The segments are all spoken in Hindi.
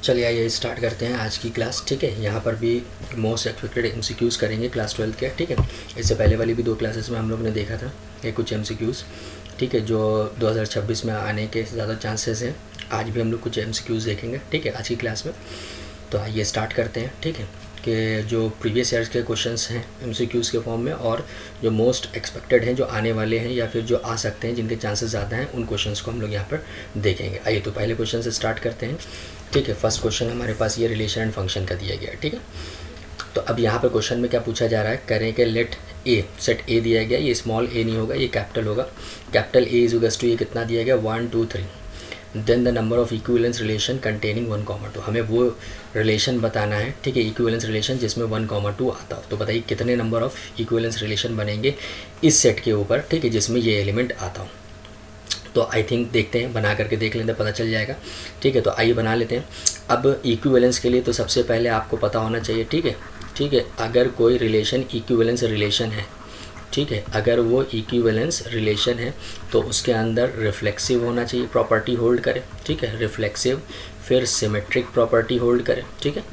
चलिए आइए स्टार्ट करते हैं आज की क्लास। ठीक है, यहाँ पर भी मोस्ट एक्सपेक्टेड एमसीक्यूज़ करेंगे क्लास 12 के। ठीक है, इससे पहले वाली भी 2 क्लासेस में हम लोग ने देखा था ये कुछ एमसीक्यूज़, ठीक है, जो 2026 में आने के ज़्यादा चांसेस हैं। आज भी हम लोग कुछ एमसीक्यूज़ देखेंगे, ठीक है, आज की क्लास में। तो आइए स्टार्ट करते हैं। ठीक है, कि जो प्रीवियस ईयर्स के क्वेश्चंस हैं एमसीक्यूज़ के फॉर्म में, और जो मोस्ट एक्सपेक्टेड हैं, जो आने वाले हैं या फिर जो आ सकते हैं, जिनके चांसेस ज़्यादा हैं, उन क्वेश्चंस को हम लोग यहाँ पर देखेंगे। आइए तो पहले क्वेश्चन से स्टार्ट करते हैं। ठीक है, फर्स्ट क्वेश्चन हमारे पास ये रिलेशन एंड फंक्शन का दिया गया है। ठीक है, तो अब यहाँ पर क्वेश्चन में क्या पूछा जा रहा है, करें कि लेट ए, सेट ए दिया गया, ये स्मॉल ए नहीं होगा, ये कैपिटल होगा। Capital A is equals to ये कितना दिया गया 1 2 3, then the number of equivalence relation containing 1, 2। हमें वो रिलेशन बताना है, ठीक है, इक्विवेलेंस रिलेशन जिसमें 1, 2 आता हो। तो बताइए कितने नंबर ऑफ इक्विवेलेंस रिलेशन बनेंगे इस सेट के ऊपर, ठीक है, जिसमें ये एलिमेंट आता हो। तो आई थिंक देखते हैं, बना करके देख लेते हैं, पता चल जाएगा। ठीक है, तो आइए बना लेते हैं। अब इक्विवेलेंस के लिए तो सबसे पहले आपको पता होना चाहिए, ठीक है, ठीक है, अगर कोई रिलेशन इक्विवेलेंस रिलेशन है, ठीक है, अगर वो इक्विवेलेंस रिलेशन है तो उसके अंदर रिफ्लेक्सिव होना चाहिए, प्रॉपर्टी होल्ड करे। ठीक है, रिफ्लेक्सिव, फिर सिमेट्रिक प्रॉपर्टी होल्ड करे। ठीक है,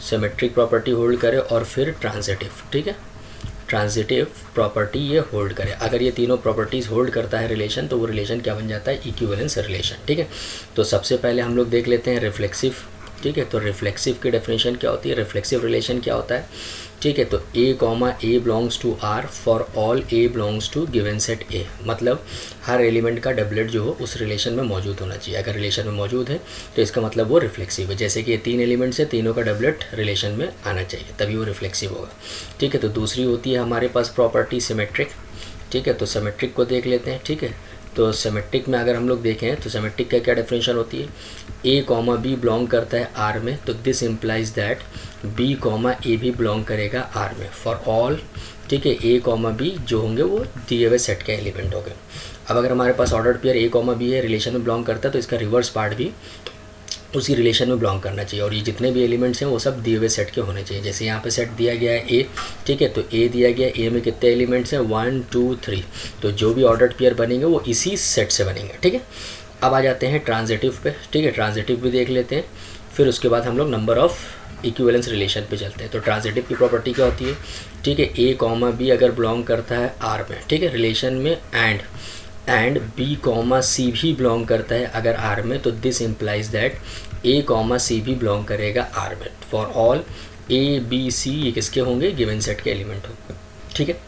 सिमेट्रिक प्रॉपर्टी होल्ड करे, और फिर ट्रांजिटिव, ठीक है, ट्रांजिटिव प्रॉपर्टी ये होल्ड करे। अगर ये तीनों प्रॉपर्टीज़ होल्ड करता है रिलेशन, तो वो रिलेशन क्या बन जाता है, इक्विवेलेंस रिलेशन। ठीक है, तो सबसे पहले हम लोग देख लेते हैं रिफ्लेक्सिव। ठीक है, तो रिफ्लेक्सिव की डेफिनेशन क्या होती है, रिफ्लेक्सिव रिलेशन क्या होता है। ठीक है, तो A comma A belongs to R for all A belongs to given set A, मतलब हर एलिमेंट का डबलेट जो हो उस रिलेशन में मौजूद होना चाहिए। अगर रिलेशन में मौजूद है तो इसका मतलब वो रिफ्लेक्सिव है। जैसे कि ये 3 एलिमेंट्स है, तीनों का डबलेट रिलेशन में आना चाहिए, तभी वो रिफ्लेक्सिव होगा। ठीक है, तो दूसरी होती है हमारे पास प्रॉपर्टी सिमेट्रिक। ठीक है, तो सिमेट्रिक को देख लेते हैं। ठीक है, तो सिमेट्रिक में अगर हम लोग देखें तो सिमेट्रिक का क्या डेफिनेशन होती है, ए कॉमा बी बिलोंग करता है आर में, तो this implies that B comma A भी बिलोंग करेगा आर में फॉर ऑल। ठीक है, ए कॉमा बी जो होंगे वो दिए हुए सेट के एलिमेंट होंगे। अब अगर हमारे पास ordered pair A comma B है, रिलेशन में बिलोंग करता है, तो इसका रिवर्स पार्ट भी उसी रिलेशन में बिलोंग करना चाहिए, और ये जितने भी एलिमेंट्स हैं वो सब दिए हुए सेट के होने चाहिए। जैसे यहाँ पे सेट दिया गया है ए, ठीक है, तो ए दिया गया, ए में कितने एलिमेंट्स हैं 1 2 3, तो जो भी ऑर्डर्ड पेयर बनेंगे वो इसी सेट से बनेंगे। ठीक है, अब आ जाते हैं ट्रांजिटिव पे। ठीक है, ट्रांजिटिव भी देख लेते हैं, फिर उसके बाद हम लोग नंबर ऑफ इक्विवेलेंस रिलेशन पे चलते हैं। तो ट्रांजिटिव की प्रॉपर्टी क्या होती है, ठीक है, ए कॉमा बी अगर बिलोंग करता है आर में, ठीक है, रिलेशन में, एंड बी कॉमा सी भी बिलोंग करता है अगर आर में, तो this implies that A comma C भी बिलोंग करेगा आर में for all A B C, ये किसके होंगे, गिवन सेट के एलिमेंट होंगे। ठीक है,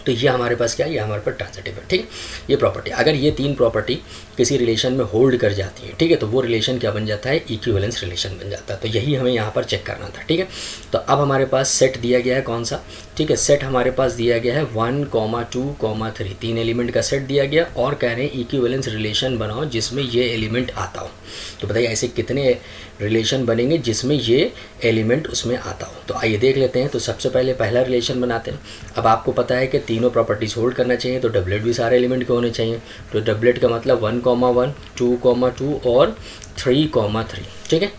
तो ये हमारे पास क्या है, ये हमारे पास ट्रांजिटिव है। ठीक है, ये प्रॉपर्टी, अगर ये 3 प्रॉपर्टी किसी रिलेशन में होल्ड कर जाती है, ठीक है, तो वो रिलेशन क्या बन जाता है, इक्विवेलेंस रिलेशन बन जाता है। तो यही हमें यहाँ पर चेक करना था। ठीक है, तो अब हमारे पास सेट दिया गया है कौन सा, ठीक है, सेट हमारे पास दिया गया है 1, 2, 3, 3 एलिमेंट का सेट दिया गया, और कह रहे हैं इक्विवेलेंस रिलेशन बनाओ जिसमें ये एलिमेंट आता हो। तो बताइए ऐसे कितने रिलेशन बनेंगे जिसमें ये एलिमेंट उसमें आता हो। तो आइए देख लेते हैं। तो सबसे पहले पहला रिलेशन बनाते हैं। अब आपको पता है कि तीनों प्रॉपर्टीज़ होल्ड करना चाहिए, तो डबलेट भी सारे एलिमेंट के होने चाहिए। तो डबलेट का मतलब 1, 1, 2, 2 और 3, 3। ठीक है,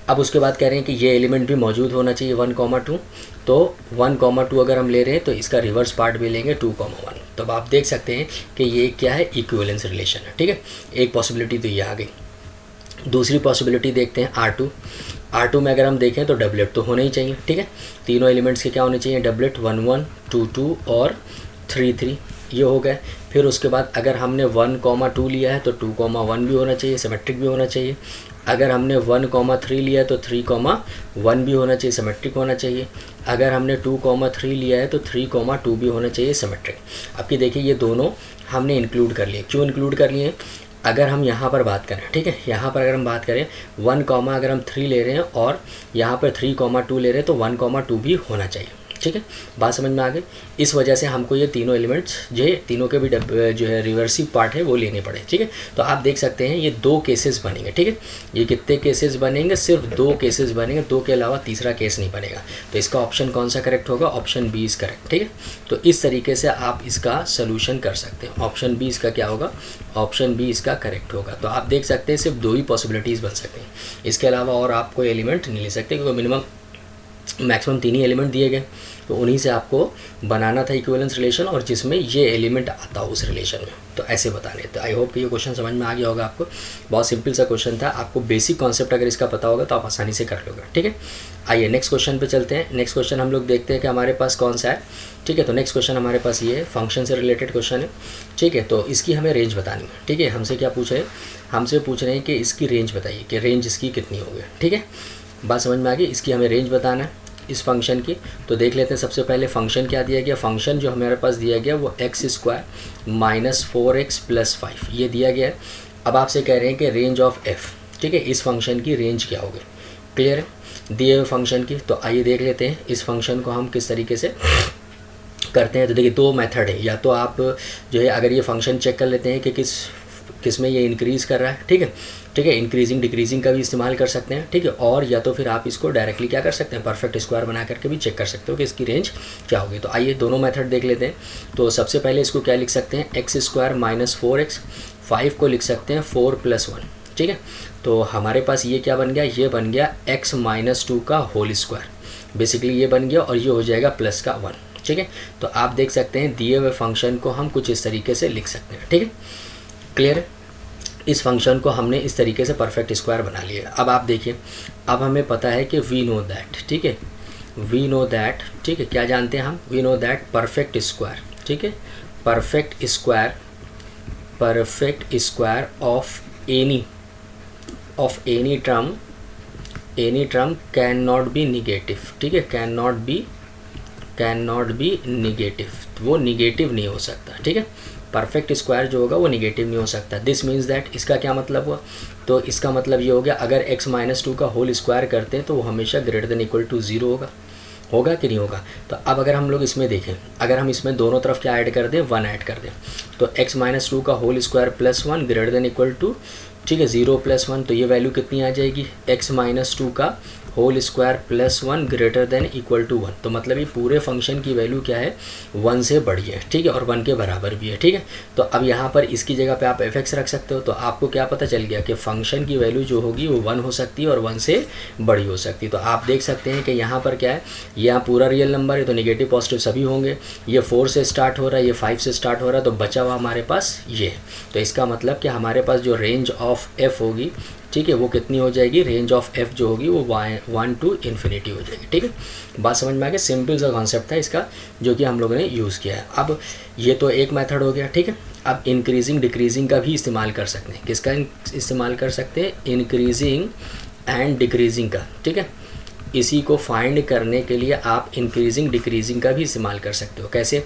अब उसके बाद कह रहे हैं कि ये एलिमेंट भी मौजूद होना चाहिए 1, 2। तो 1, 2 अगर हम ले रहे हैं तो इसका रिवर्स पार्ट भी लेंगे 2, 1। तो अब आप देख सकते हैं कि ये क्या है, इक्विवेलेंस रिलेशन है। ठीक है, एक पॉसिबिलिटी तो ये आ गई। दूसरी पॉसिबिलिटी देखते हैं R2 में अगर हम देखें तो डबलेट तो होना ही चाहिए। ठीक है, तीनों एलिमेंट्स के क्या होने चाहिए, डबलेट 1, 1, 2, 2 और 3, 3, ये हो गए। फिर उसके बाद अगर हमने 1, 2 लिया है तो 2, 1 भी होना चाहिए, सिमेट्रिक भी होना चाहिए। अगर हमने 1, 3 लिया है तो 3, 1 भी होना चाहिए, सिमेट्रिक होना चाहिए। अगर हमने 2, 3 लिया है तो 3, 2 भी होना चाहिए, सिमेट्रिक। आपकी देखिए ये दोनों हमने इंक्लूड कर लिए। क्यों इंक्लूड कर लिए, अगर हम यहाँ पर बात करें, ठीक है, यहाँ पर अगर हम बात करें 1, अगर हम 3 ले रहे हैं और यहाँ पर 3, 2 ले रहे हैं, तो 1, 2 भी होना चाहिए। ठीक है, बात समझ में आ गई। इस वजह से हमको ये तीनों एलिमेंट्स जो है, तीनों के भी जो है रिवर्सिव पार्ट है वो लेने पड़े। ठीक है, तो आप देख सकते हैं ये 2 केसेस बनेंगे। ठीक है, ये कितने केसेस बनेंगे, सिर्फ 2 केसेस बनेंगे, 2 के अलावा तीसरा केस नहीं बनेगा। तो इसका ऑप्शन कौन सा करेक्ट होगा, ऑप्शन बी इज करेक्ट। ठीक है, तो इस तरीके से आप इसका सोल्यूशन कर सकते हैं। ऑप्शन बी इसका क्या होगा, ऑप्शन बी इसका करेक्ट होगा। तो आप देख सकते हैं सिर्फ 2 ही पॉसिबिलिटीज़ बन सकते हैं, इसके अलावा और आप कोई एलिमेंट नहीं ले सकते, क्योंकि मैक्सिमम 3 ही एलिमेंट दिए गए, तो उन्हीं से आपको बनाना था इक्विवेलेंस रिलेशन, और जिसमें ये एलिमेंट आता हो उस रिलेशन में, तो ऐसे बताने। तो आई होप कि ये क्वेश्चन समझ में आ गया होगा आपको। बहुत सिंपल सा क्वेश्चन था, आपको बेसिक कॉन्सेप्ट अगर इसका पता होगा तो आप आसानी से कर लोगे। ठीक है, आइए नेक्स्ट क्वेश्चन पे चलते हैं। नेक्स्ट क्वेश्चन हम लोग देखते हैं कि हमारे पास कौन सा है। ठीक है, तो नेक्स्ट क्वेश्चन हमारे पास ये फंक्शन से रिलेटेड क्वेश्चन है। ठीक है, तो इसकी हमें रेंज बतानी है। ठीक है, हमसे क्या पूछ रहे हैं, हमसे पूछ रहे हैं कि इसकी रेंज बताइए कि रेंज इसकी कितनी होगी। ठीक है, बात समझ में आ गई। इसकी हमें रेंज बताना है इस फंक्शन की। तो देख लेते हैं सबसे पहले फंक्शन क्या दिया गया। फंक्शन जो हमारे पास दिया गया वो x² माइनस 4x प्लस 5 ये दिया गया है। अब आपसे कह रहे हैं कि रेंज ऑफ f, ठीक है, इस फंक्शन की रेंज क्या होगी। क्लियर है दिए हुए फंक्शन की। तो आइए देख लेते हैं इस फंक्शन को हम किस तरीके से करते हैं। तो देखिए 2 मेथड है, या तो आप जो है अगर ये फंक्शन चेक कर लेते हैं कि किस में ये इंक्रीज़ कर रहा है। ठीक है, ठीक है, इंक्रीजिंग डिक्रीजिंग का भी इस्तेमाल कर सकते हैं। ठीक है, और या तो फिर आप इसको डायरेक्टली क्या कर सकते हैं, परफेक्ट स्क्वायर बना करके भी चेक कर सकते हो कि इसकी रेंज क्या होगी। तो आइए दोनों मेथड देख लेते हैं। तो सबसे पहले इसको क्या लिख सकते हैं, x² माइनस 4x, 5 को लिख सकते हैं 4 + 1। ठीक है, तो हमारे पास ये क्या बन गया, ये बन गया x - 2 का होल स्क्वायर। बेसिकली ये बन गया, और ये हो जाएगा प्लस का 1। ठीक है, तो आप देख सकते हैं दिए हुए फंक्शन को हम कुछ इस तरीके से लिख सकते हैं। ठीक है, क्लियर है। इस फंक्शन को हमने इस तरीके से परफेक्ट स्क्वायर बना लिया। अब आप देखिए, अब हमें पता है कि वी नो दैट, ठीक है, वी नो दैट, ठीक है, क्या जानते हैं हम, we know that perfect square, ठीक है, perfect square of any term can not be negative. ठीक है, कैन नॉट बी निगेटिव, वो निगेटिव नहीं हो सकता। ठीक है, परफेक्ट स्क्वायर जो होगा वो निगेटिव नहीं हो सकता। दिस मीन्स दैट, इसका क्या मतलब हुआ, तो इसका मतलब ये हो गया अगर x - 2 का होल स्क्वायर करते हैं तो वो हमेशा > 0 होगा कि नहीं होगा। तो अब अगर हम लोग इसमें देखें, अगर हम इसमें दोनों तरफ क्या ऐड कर दें, 1 ऐड कर दें, तो x - 2 का होल स्क्वायर प्लस 1 > ठीक है 0 + 1, तो ये वैल्यू कितनी आ जाएगी, x - 2 का होल स्क्वायर प्लस 1 > 1। तो मतलब ये पूरे फंक्शन की वैल्यू क्या है, 1 से बड़ी है। ठीक है, और 1 के बराबर भी है। ठीक है, तो अब यहाँ पर इसकी जगह पे आप f(x) रख सकते हो। तो आपको क्या पता चल गया कि फंक्शन की वैल्यू जो होगी वो 1 हो सकती है और 1 से बड़ी हो सकती है। तो आप देख सकते हैं कि यहाँ पर क्या है, यहाँ पूरा रियल नंबर है तो नेगेटिव पॉजिटिव सभी होंगे। ये 4 से स्टार्ट हो रहा है, ये 5 से स्टार्ट हो रहा है, तो बचा हुआ हमारे पास ये है। तो इसका मतलब कि हमारे पास जो रेंज ऑफ f होगी, ठीक है, वो कितनी हो जाएगी, रेंज ऑफ f जो होगी वो 1 to ∞ हो जाएगी। ठीक है, बात समझ में आ गई। सिंपल सा कॉन्सेप्ट था इसका जो कि हम लोगों ने यूज़ किया है। अब ये तो एक मेथड हो गया। ठीक है, अब इंक्रीजिंग डिक्रीजिंग का भी इस्तेमाल कर सकते हैं। किसका इस्तेमाल कर सकते हैं, इंक्रीजिंग एंड डिक्रीजिंग का। ठीक है, इसी को फाइंड करने के लिए आप इंक्रीजिंग डिक्रीजिंग का भी इस्तेमाल कर सकते हो। कैसे,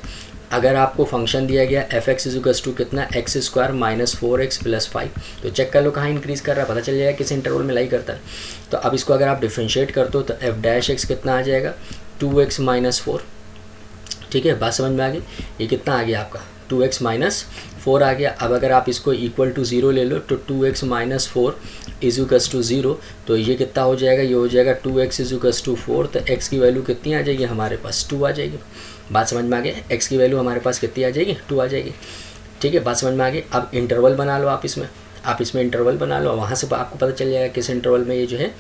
अगर आपको फंक्शन दिया गया f(x) = कितना, x² माइनस 4x प्लस 5, तो चेक कर लो कहाँ इंक्रीज़ कर रहा है, पता चल जाएगा किस इंटरवल में लाई करता है। तो अब इसको अगर आप डिफ्रेंशिएट करते हो तो f' कितना आ जाएगा, 2x - 4। ठीक है, बात समझ में आ गई। ये कितना आ गया आपका, 2x - 4 आ गया। अब अगर आप इसको = 0 ले लो तो 2x - 4 = 0, तो ये कितना हो जाएगा, ये हो जाएगा 2x = 4। तो x की वैल्यू कितनी आ जाएगी हमारे पास, 2 आ जाएगी। बात समझ में आ गई, x की वैल्यू हमारे पास कितनी आ जाएगी, 2 आ जाएगी। ठीक है, बात समझ में आ गई। अब इंटरवल बना लो आप इसमें इंटरवल बना लो, वहाँ से आपको पता चल जाएगा किस इंटरवल में ये जो है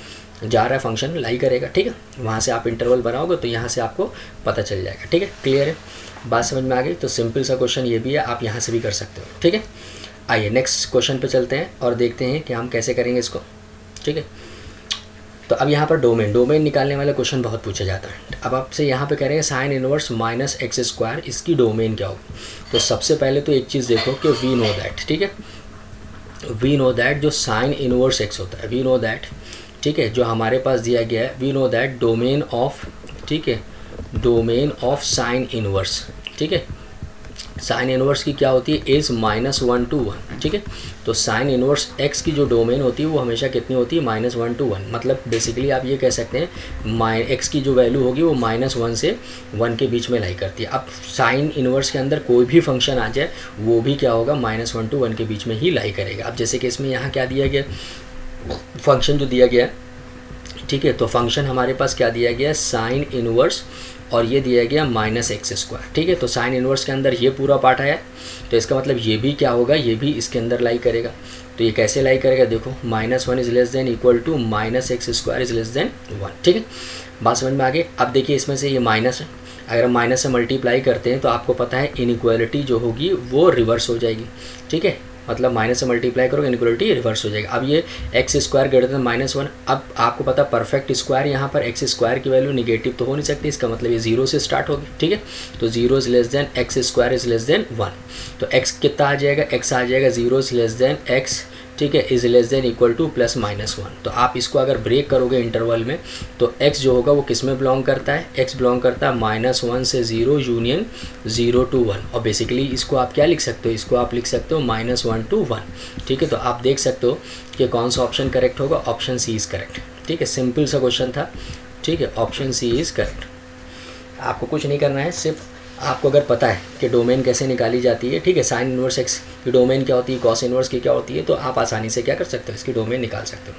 जा रहा है फंक्शन लाई करेगा। ठीक है, वहाँ से आप इंटरवल बनाओगे तो यहाँ से आपको पता चल जाएगा। ठीक है, क्लियर है, बात समझ में आ गई। तो सिंपल सा क्वेश्चन ये भी है, आप यहाँ से भी कर सकते हो। ठीक है, आइए नेक्स्ट क्वेश्चन पे चलते हैं और देखते हैं कि हम कैसे करेंगे इसको। ठीक है, तो अब यहाँ पर डोमेन निकालने वाला क्वेश्चन बहुत पूछा जाता है। अब आपसे यहाँ पे कह रहे हैं साइन इनवर्स -x², इसकी डोमेन क्या होगी। तो सबसे पहले तो एक चीज़ देखो कि वी नो दैट, ठीक है, वी नो दैट जो साइन इनवर्स x होता है, वी नो दैट, ठीक है, जो हमारे पास दिया गया है, we know that domain of, ठीक है, डोमेन ऑफ साइन इनवर्स, ठीक है, साइन इनवर्स की क्या होती है, इज़ -1 to 1। ठीक है, तो साइन इनवर्स x की जो डोमेन होती है वो हमेशा कितनी होती है, -1 to 1। मतलब बेसिकली आप ये कह सकते हैं x की जो वैल्यू होगी वो -1 से 1 के बीच में लाई करती है। अब साइन इनवर्स के अंदर कोई भी फंक्शन आ जाए वो भी क्या होगा, -1 to 1 के बीच में ही लाई करेगा। अब जैसे कि इसमें यहाँ क्या दिया गया, फंक्शन जो दिया गया, ठीक है, तो फंक्शन हमारे पास क्या दिया गया है, साइन इनवर्स और ये दिया गया माइनस एक्स स्क्वायर, ठीक है। तो साइन इनवर्स के अंदर ये पूरा पार्ट आया, तो इसका मतलब ये भी क्या होगा, ये भी इसके अंदर लाई करेगा। तो ये कैसे लाई करेगा, देखो -1 is less than equal to minus x square is less than 1, ठीक है। बात समझ में आ गई। अब देखिए इसमें से ये माइनस है, अगर हम माइनस से मल्टीप्लाई करते हैं तो आपको पता है इनइक्वालिटी जो होगी वो रिवर्स हो जाएगी, ठीक है। मतलब माइनस से मल्टीप्लाई करोगे इनइक्वालिटी रिवर्स हो जाएगी। अब ये एक्स स्क्वायर ग्रेटर देन -1, अब आपको पता परफेक्ट स्क्वायर, यहाँ पर एक्स स्क्वायर की वैल्यू निगेटिव तो हो नहीं सकती, इसका मतलब ये 0 से स्टार्ट होगी, ठीक है। तो 0 is less than x square is less than 1, तो एक्स कितना आ जाएगा, एक्स आ जाएगा 0 इज़ लेस देन एक्स, ठीक है, is less than equal two plus -1। तो आप इसको अगर ब्रेक करोगे इंटरवल में तो x जो होगा वो किस में बिलोंग करता है, x बिलोंग करता है -1 से 0 यूनियन 0 to 1, और बेसिकली इसको आप क्या लिख सकते हो, इसको आप लिख सकते हो -1 to 1, ठीक है। तो आप देख सकते हो कि कौन सा ऑप्शन करेक्ट होगा, ऑप्शन सी इज़ करेक्ट, ठीक है। सिंपल सा क्वेश्चन था, ठीक है, ऑप्शन सी इज़ करेक्ट। आपको कुछ नहीं करना है, सिर्फ आपको अगर पता है कि डोमेन कैसे निकाली जाती है, ठीक है, साइन इनवर्स एक्स की डोमेन क्या होती है, कॉस इनवर्स की क्या होती है, तो आप आसानी से क्या कर सकते हो, इसकी डोमेन निकाल सकते हो।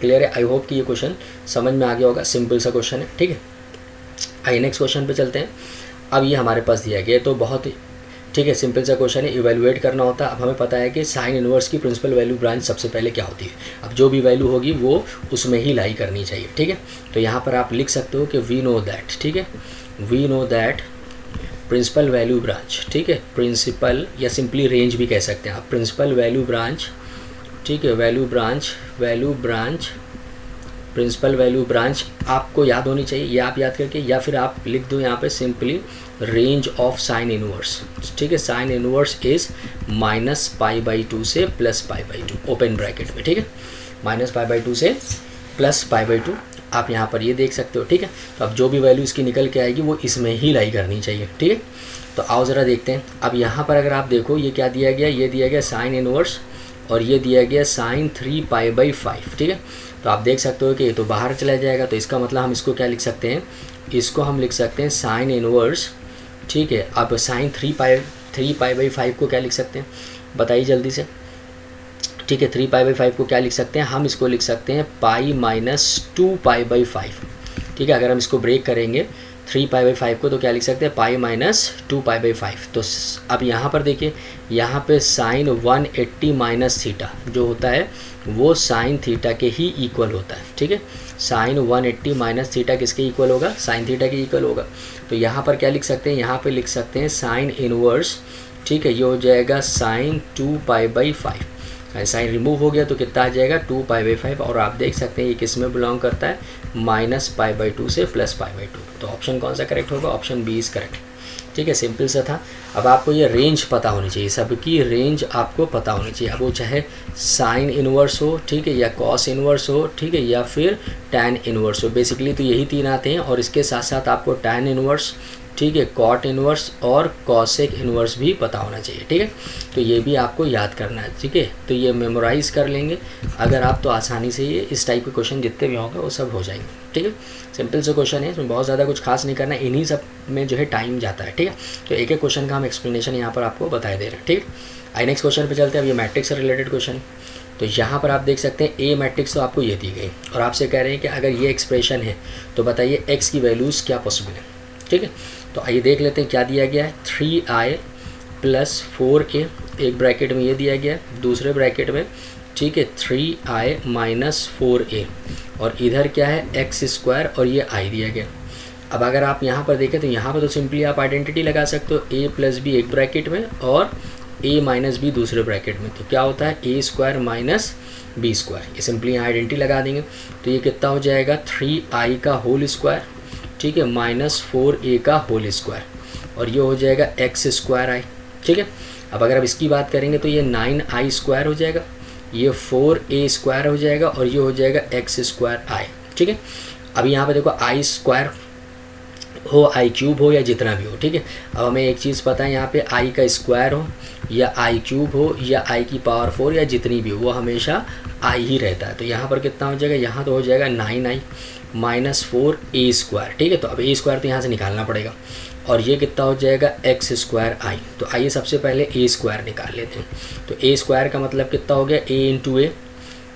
क्लियर है, आई होप कि ये क्वेश्चन समझ में आ गया होगा, सिंपल सा क्वेश्चन है, ठीक है। आइए नेक्स्ट क्वेश्चन पे चलते हैं। अब ये हमारे पास दिया गया है, तो बहुत ठीक है, सिंपल सा क्वेश्चन है, इवेलुएट करना होता है। अब हमें पता है कि साइन इनवर्स की प्रिंसिपल वैल्यू ब्रांच सबसे पहले क्या होती है, अब जो भी वैल्यू होगी वो उसमें ही लाई करनी चाहिए, ठीक है। तो यहाँ पर आप लिख सकते हो कि वी नो दैट, ठीक है, we know that principal value branch, ठीक है, प्रिंसिपल या सिंपली रेंज भी कह सकते हैं आप, प्रिंसिपल वैल्यू ब्रांच, ठीक है, value branch principal value branch आपको याद होनी चाहिए, ये आप याद करके, या फिर आप लिख दो यहाँ पे simply range of sine inverse, ठीक है। साइन इनवर्स इज -π/2 से +π/2 ओपन ब्रैकेट में, ठीक है, -π/2 से +π/2 आप यहाँ पर ये देख सकते हो, ठीक है। तो अब जो भी वैल्यू इसकी निकल के आएगी वो इसमें ही लाई करनी चाहिए, ठीक है। तो आओ ज़रा देखते हैं। अब यहाँ पर अगर आप देखो ये क्या दिया गया, ये दिया गया साइन इनवर्स और ये दिया गया साइन 3π/5, ठीक है। तो आप देख सकते हो कि ये तो बाहर चला जाएगा, तो इसका मतलब हम इसको क्या लिख सकते हैं, इसको हम लिख सकते हैं साइन इनवर्स, ठीक है। अब साइन 3π/5 को क्या लिख सकते हैं, बताइए जल्दी से, ठीक है। 3π/5 को क्या लिख सकते हैं, हम इसको लिख सकते हैं π-2π/5, ठीक है। अगर हम इसको ब्रेक करेंगे 3π/5 को तो क्या लिख सकते हैं, π-2π/5। तो अब यहाँ पर देखिए, यहाँ पे साइन 180 माइनस थीटा जो होता है वो साइन थीटा के ही इक्वल होता है, ठीक है। साइन 180 माइनस थीटा किसके इक्वल होगा, साइन थीटा के इक्वल होगा। तो यहाँ पर क्या लिख सकते हैं, यहाँ पे लिख सकते हैं साइन इनवर्स, ठीक है, ये हो जाएगा साइन 2π/5। साइन रिमूव हो गया तो कितना आ जाएगा, 2π/5, और आप देख सकते हैं ये किस में बिलोंग करता है, -π/2 से +π/2। तो ऑप्शन कौन सा करेक्ट होगा, ऑप्शन बी इज़ करेक्ट, ठीक है। सिंपल सा था। अब आपको ये रेंज पता होनी चाहिए, सबकी रेंज आपको पता होनी चाहिए, अब वो चाहे साइन इनवर्स हो, ठीक है, या कॉस इनवर्स हो, ठीक है, या फिर टैन इनवर्स हो। बेसिकली तो यही तीन आते हैं, और इसके साथ साथ आपको टैन इनवर्स, ठीक है, कॉट इनवर्स और कॉसेक इनवर्स भी पता होना चाहिए, ठीक है। तो ये भी आपको याद करना है, ठीक है। तो ये मेमोराइज़ कर लेंगे अगर आप, तो आसानी से ये इस टाइप के क्वेश्चन जितने भी होंगे वो सब हो जाएंगे, ठीक है। सिंपल से क्वेश्चन है, इसमें बहुत ज़्यादा कुछ खास नहीं करना है, इन्हीं सब में जो है टाइम जाता है, ठीक है। तो एक एक क्वेश्चन का हम एक्सप्लेनेशन यहाँ पर आपको बता दे रहे हैं, ठीक है। आई नेक्स्ट क्वेश्चन पर चलते हैं। अब ये मैट्रिक्स से रिलेटेड क्वेश्चन, तो यहाँ पर आप देख सकते हैं ए मैट्रिक्स तो आपको ये दी गई, और आपसे कह रहे हैं कि अगर ये एक्सप्रेशन है तो बताइए एक्स की वैल्यूज़ क्या पॉसिबल है, ठीक है। तो आइए देख लेते हैं क्या दिया गया है, 3i + 4a, एक ब्रैकेट में ये दिया गया है, दूसरे ब्रैकेट में, ठीक है, 3i - 4a, और इधर क्या है x² और ये i दिया गया। अब अगर आप यहाँ पर देखें तो यहाँ पर तो सिंपली आप आइडेंटिटी लगा सकते हो, a + b एक ब्रैकेट में और a - b दूसरे ब्रैकेट में, तो क्या होता है a² - b², ये सिंपली यहाँ आइडेंटिटी लगा देंगे। तो ये कितना हो जाएगा, 3i का होल स्क्वायर, ठीक है, -4a का होल स्क्वायर, और ये हो जाएगा x²i, ठीक है। अब अगर आप इसकी बात करेंगे तो ये 9i² हो जाएगा, ये 4a² हो जाएगा, और ये हो जाएगा x²i, ठीक है। अब यहाँ पे देखो i² हो, i³ हो, या जितना भी हो, ठीक है। अब हमें एक चीज़ पता है, यहाँ पे i का स्क्वायर हो या i³ हो या i की पावर 4 या जितनी भी हो, वो हमेशा i ही रहता है। तो यहाँ पर कितना हो जाएगा, यहाँ तो हो जाएगा 9i - 4a², ठीक है। तो अब a² तो यहाँ से निकालना पड़ेगा, और ये कितना हो जाएगा, x²i। तो आइए सबसे पहले a² निकाल लेते हैं। तो a² का मतलब कितना हो गया, a × a,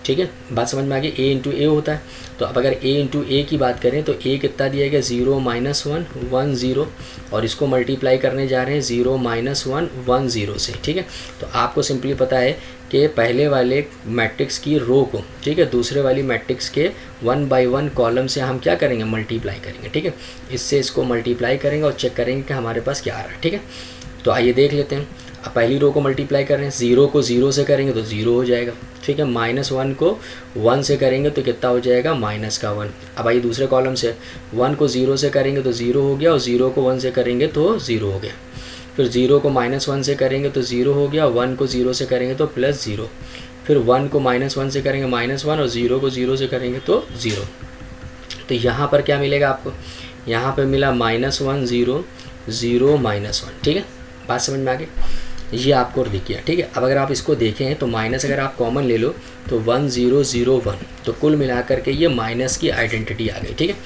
ठीक है, बात समझ में आ गई। a इंटू ए होता है, तो अब अगर a इंटू ए की बात करें तो a कितना दिया गया 0 माइनस 1 1 0, और इसको मल्टीप्लाई करने जा रहे हैं 0 माइनस 1 1 0 से। ठीक है, तो आपको सिंपली पता है कि पहले वाले मैट्रिक्स की रो को, ठीक है, दूसरे वाली मैट्रिक्स के 1 बाई 1 कॉलम से हम क्या करेंगे, मल्टीप्लाई करेंगे। ठीक है, इससे इसको मल्टीप्लाई करेंगे और चेक करेंगे कि हमारे पास क्या आ रहा है। ठीक है, तो आइए देख लेते हैं। अब पहली रो को मल्टीप्लाई कर रहे हैं, 0 को 0 से करेंगे तो 0 हो जाएगा। ठीक है, माइनस 1 को 1 से करेंगे तो कितना हो जाएगा, माइनस का 1। अब आइए दूसरे कॉलम से, 1 को 0 से करेंगे तो 0 हो गया, और 0 को 1 से करेंगे तो 0 हो गया। फिर 0 को माइनस 1 से करेंगे तो 0 हो गया, 1 को 0 से करेंगे तो प्लस 0। फिर 1 को माइनस 1 से करेंगे माइनस 1, और 0 को 0 से करेंगे तो 0। तो यहाँ पर क्या मिलेगा आपको, यहाँ पर मिला माइनस 1 0 0 माइनस 1। ठीक है, बात समझ में आ गई, ये आपको दिख गया। ठीक है, अब अगर आप इसको देखें तो माइनस अगर आप कॉमन ले लो तो 1 0 0 1, तो कुल मिलाकर के ये माइनस की आइडेंटिटी आ गई। ठीक है,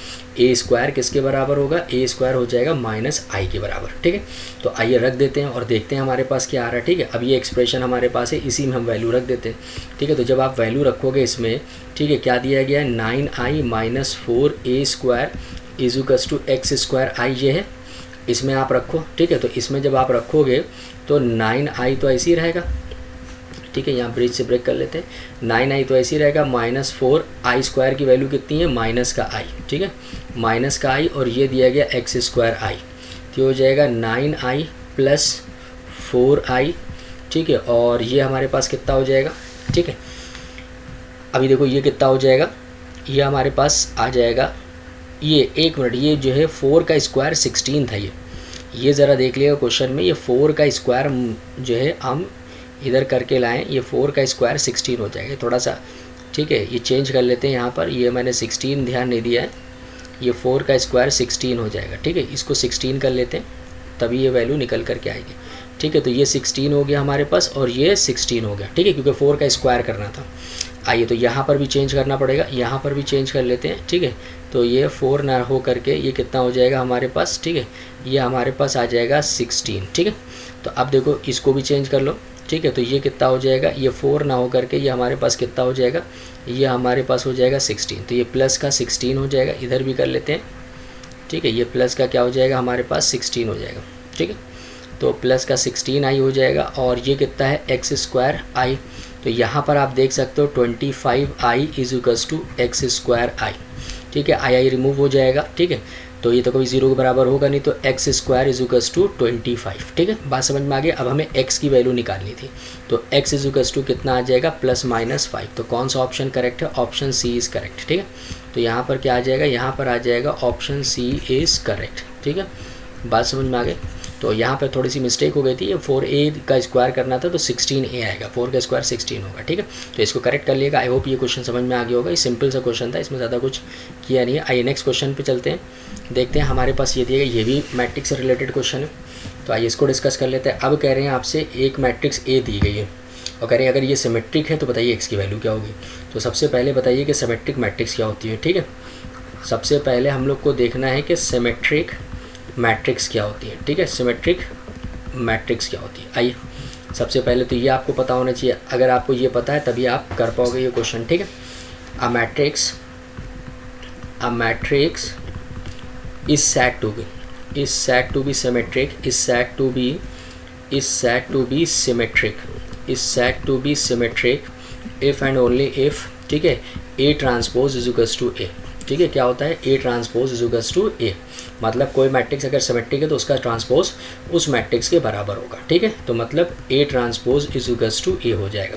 ए स्क्वायर किसके बराबर होगा, ए स्क्वायर हो जाएगा माइनस आई के बराबर। ठीक है, तो आइए रख देते हैं और देखते हैं हमारे पास क्या आ रहा है। ठीक है, अब ये एक्सप्रेशन हमारे पास है, इसी में हम वैल्यू रख देते हैं। ठीक है, तो जब आप वैल्यू रखोगे इसमें, ठीक है, क्या दिया गया है, 9i माइनस 4a स्क्वायर इजुकस टू एक्स स्क्वायर आई, ये है, इसमें आप रखो। ठीक है, तो इसमें जब आप रखोगे तो 9i तो ऐसे ही रहेगा। ठीक है, यहाँ ब्रिज से ब्रेक कर लेते हैं, 9i तो ऐसे ही रहेगा, माइनस 4i स्क्वायर की वैल्यू कितनी है, माइनस का i। ठीक है, माइनस का i, और ये दिया गया एक्स स्क्वायर i, तो हो जाएगा 9i प्लस 4i। ठीक है, और ये हमारे पास कितना हो जाएगा। ठीक है, अभी देखो ये कितना हो जाएगा, ये हमारे पास आ जाएगा, ये एक मिनट, ये जो है 4 का स्क्वायर 16 था, ये ज़रा देख लिएगा क्वेश्चन में, ये 4 का स्क्वायर जो है हम इधर करके लाएं, ये 4 का स्क्वायर 16 हो जाएगा थोड़ा सा। ठीक है, ये चेंज कर लेते हैं, यहाँ पर ये मैंने 16 ध्यान नहीं दिया है, ये 4 का स्क्वायर 16 हो जाएगा। ठीक है, इसको 16 कर लेते हैं, तभी ये वैल्यू निकल करके आएगी। ठीक है, तो ये 16 हो गया हमारे पास, और ये 16 हो गया। ठीक है, क्योंकि 4 का स्क्वायर करना था। आइए तो यहाँ पर भी चेंज करना पड़ेगा, यहाँ पर भी चेंज कर लेते हैं। ठीक है, तो ये 4 ना हो करके ये कितना हो जाएगा हमारे पास। ठीक है, ये हमारे पास आ जाएगा 16। ठीक है, तो अब देखो इसको भी चेंज कर लो। ठीक है, तो ये कितना हो जाएगा, ये 4 ना हो करके ये हमारे पास कितना हो जाएगा, ये हमारे पास हो जाएगा 16। तो ये प्लस का 16 हो जाएगा, इधर भी कर लेते हैं। ठीक है, ये प्लस का क्या हो जाएगा हमारे पास 16 हो जाएगा। ठीक है, तो प्लस का 16i हो जाएगा, और ये कितना है एक्स स्क्वायर आई। तो यहाँ पर आप देख सकते हो 25i equals to x square i. ठीक है, आई रिमूव हो जाएगा। ठीक है, तो ये तो कभी 0 के बराबर होगा नहीं, तो एक्स स्क्वायर इजुकल्स टू 25। ठीक है, बात समझ में आ गई। अब हमें x की वैल्यू निकालनी थी, तो x इजुकल्स टू कितना आ जाएगा, प्लस माइनस 5। तो कौन सा ऑप्शन करेक्ट है, ऑप्शन सी इज़ करेक्ट। ठीक है, तो यहाँ पर क्या आ जाएगा, यहाँ पर आ जाएगा ऑप्शन सी इज़ करेक्ट। ठीक है, बात समझ में आ गई। तो यहाँ पर थोड़ी सी मिस्टेक हो गई थी, ये 4a का स्क्वायर करना था तो 16a आएगा, 4 का स्क्वायर 16 होगा। ठीक है, तो इसको करेक्ट कर लिएगा। आई होप ये क्वेश्चन समझ में आ गया होगा, ये सिंपल सा क्वेश्चन था, इसमें ज़्यादा कुछ किया नहीं है। आइए नेक्स्ट क्वेश्चन पे चलते हैं, देखते हैं हमारे पास ये दिया गया, ये भी मैट्रिक्स से रिलेटेड क्वेश्चन है, तो आइए इसको डिस्कस कर लेते हैं। अब कह रहे हैं आपसे एक मैट्रिक्स ए दी गई है, और कह रहे हैं अगर ये सिमेट्रिक है तो बताइए एक्स की वैल्यू क्या होगी। तो सबसे पहले बताइए कि सिमेट्रिक मैट्रिक्स क्या होती है। ठीक है, सबसे पहले हम लोग को देखना है कि सिमेट्रिक मैट्रिक्स क्या होती है। ठीक है, सिमेट्रिक मैट्रिक्स क्या होती है। आइए सबसे पहले तो ये आपको पता होना चाहिए, अगर आपको ये पता है तभी आप कर पाओगे ये क्वेश्चन। ठीक है, a matrix is said to be symmetric, is said to be symmetric if and only if, ठीक है, A transpose equals to A. ठीक है, क्या होता है, A transpose equals to A, मतलब कोई मैट्रिक्स अगर सिमेट्रिक है तो उसका ट्रांसपोज उस मैट्रिक्स के बराबर होगा। ठीक है, तो मतलब ए ट्रांसपोज इजुकल्स टू ए हो जाएगा।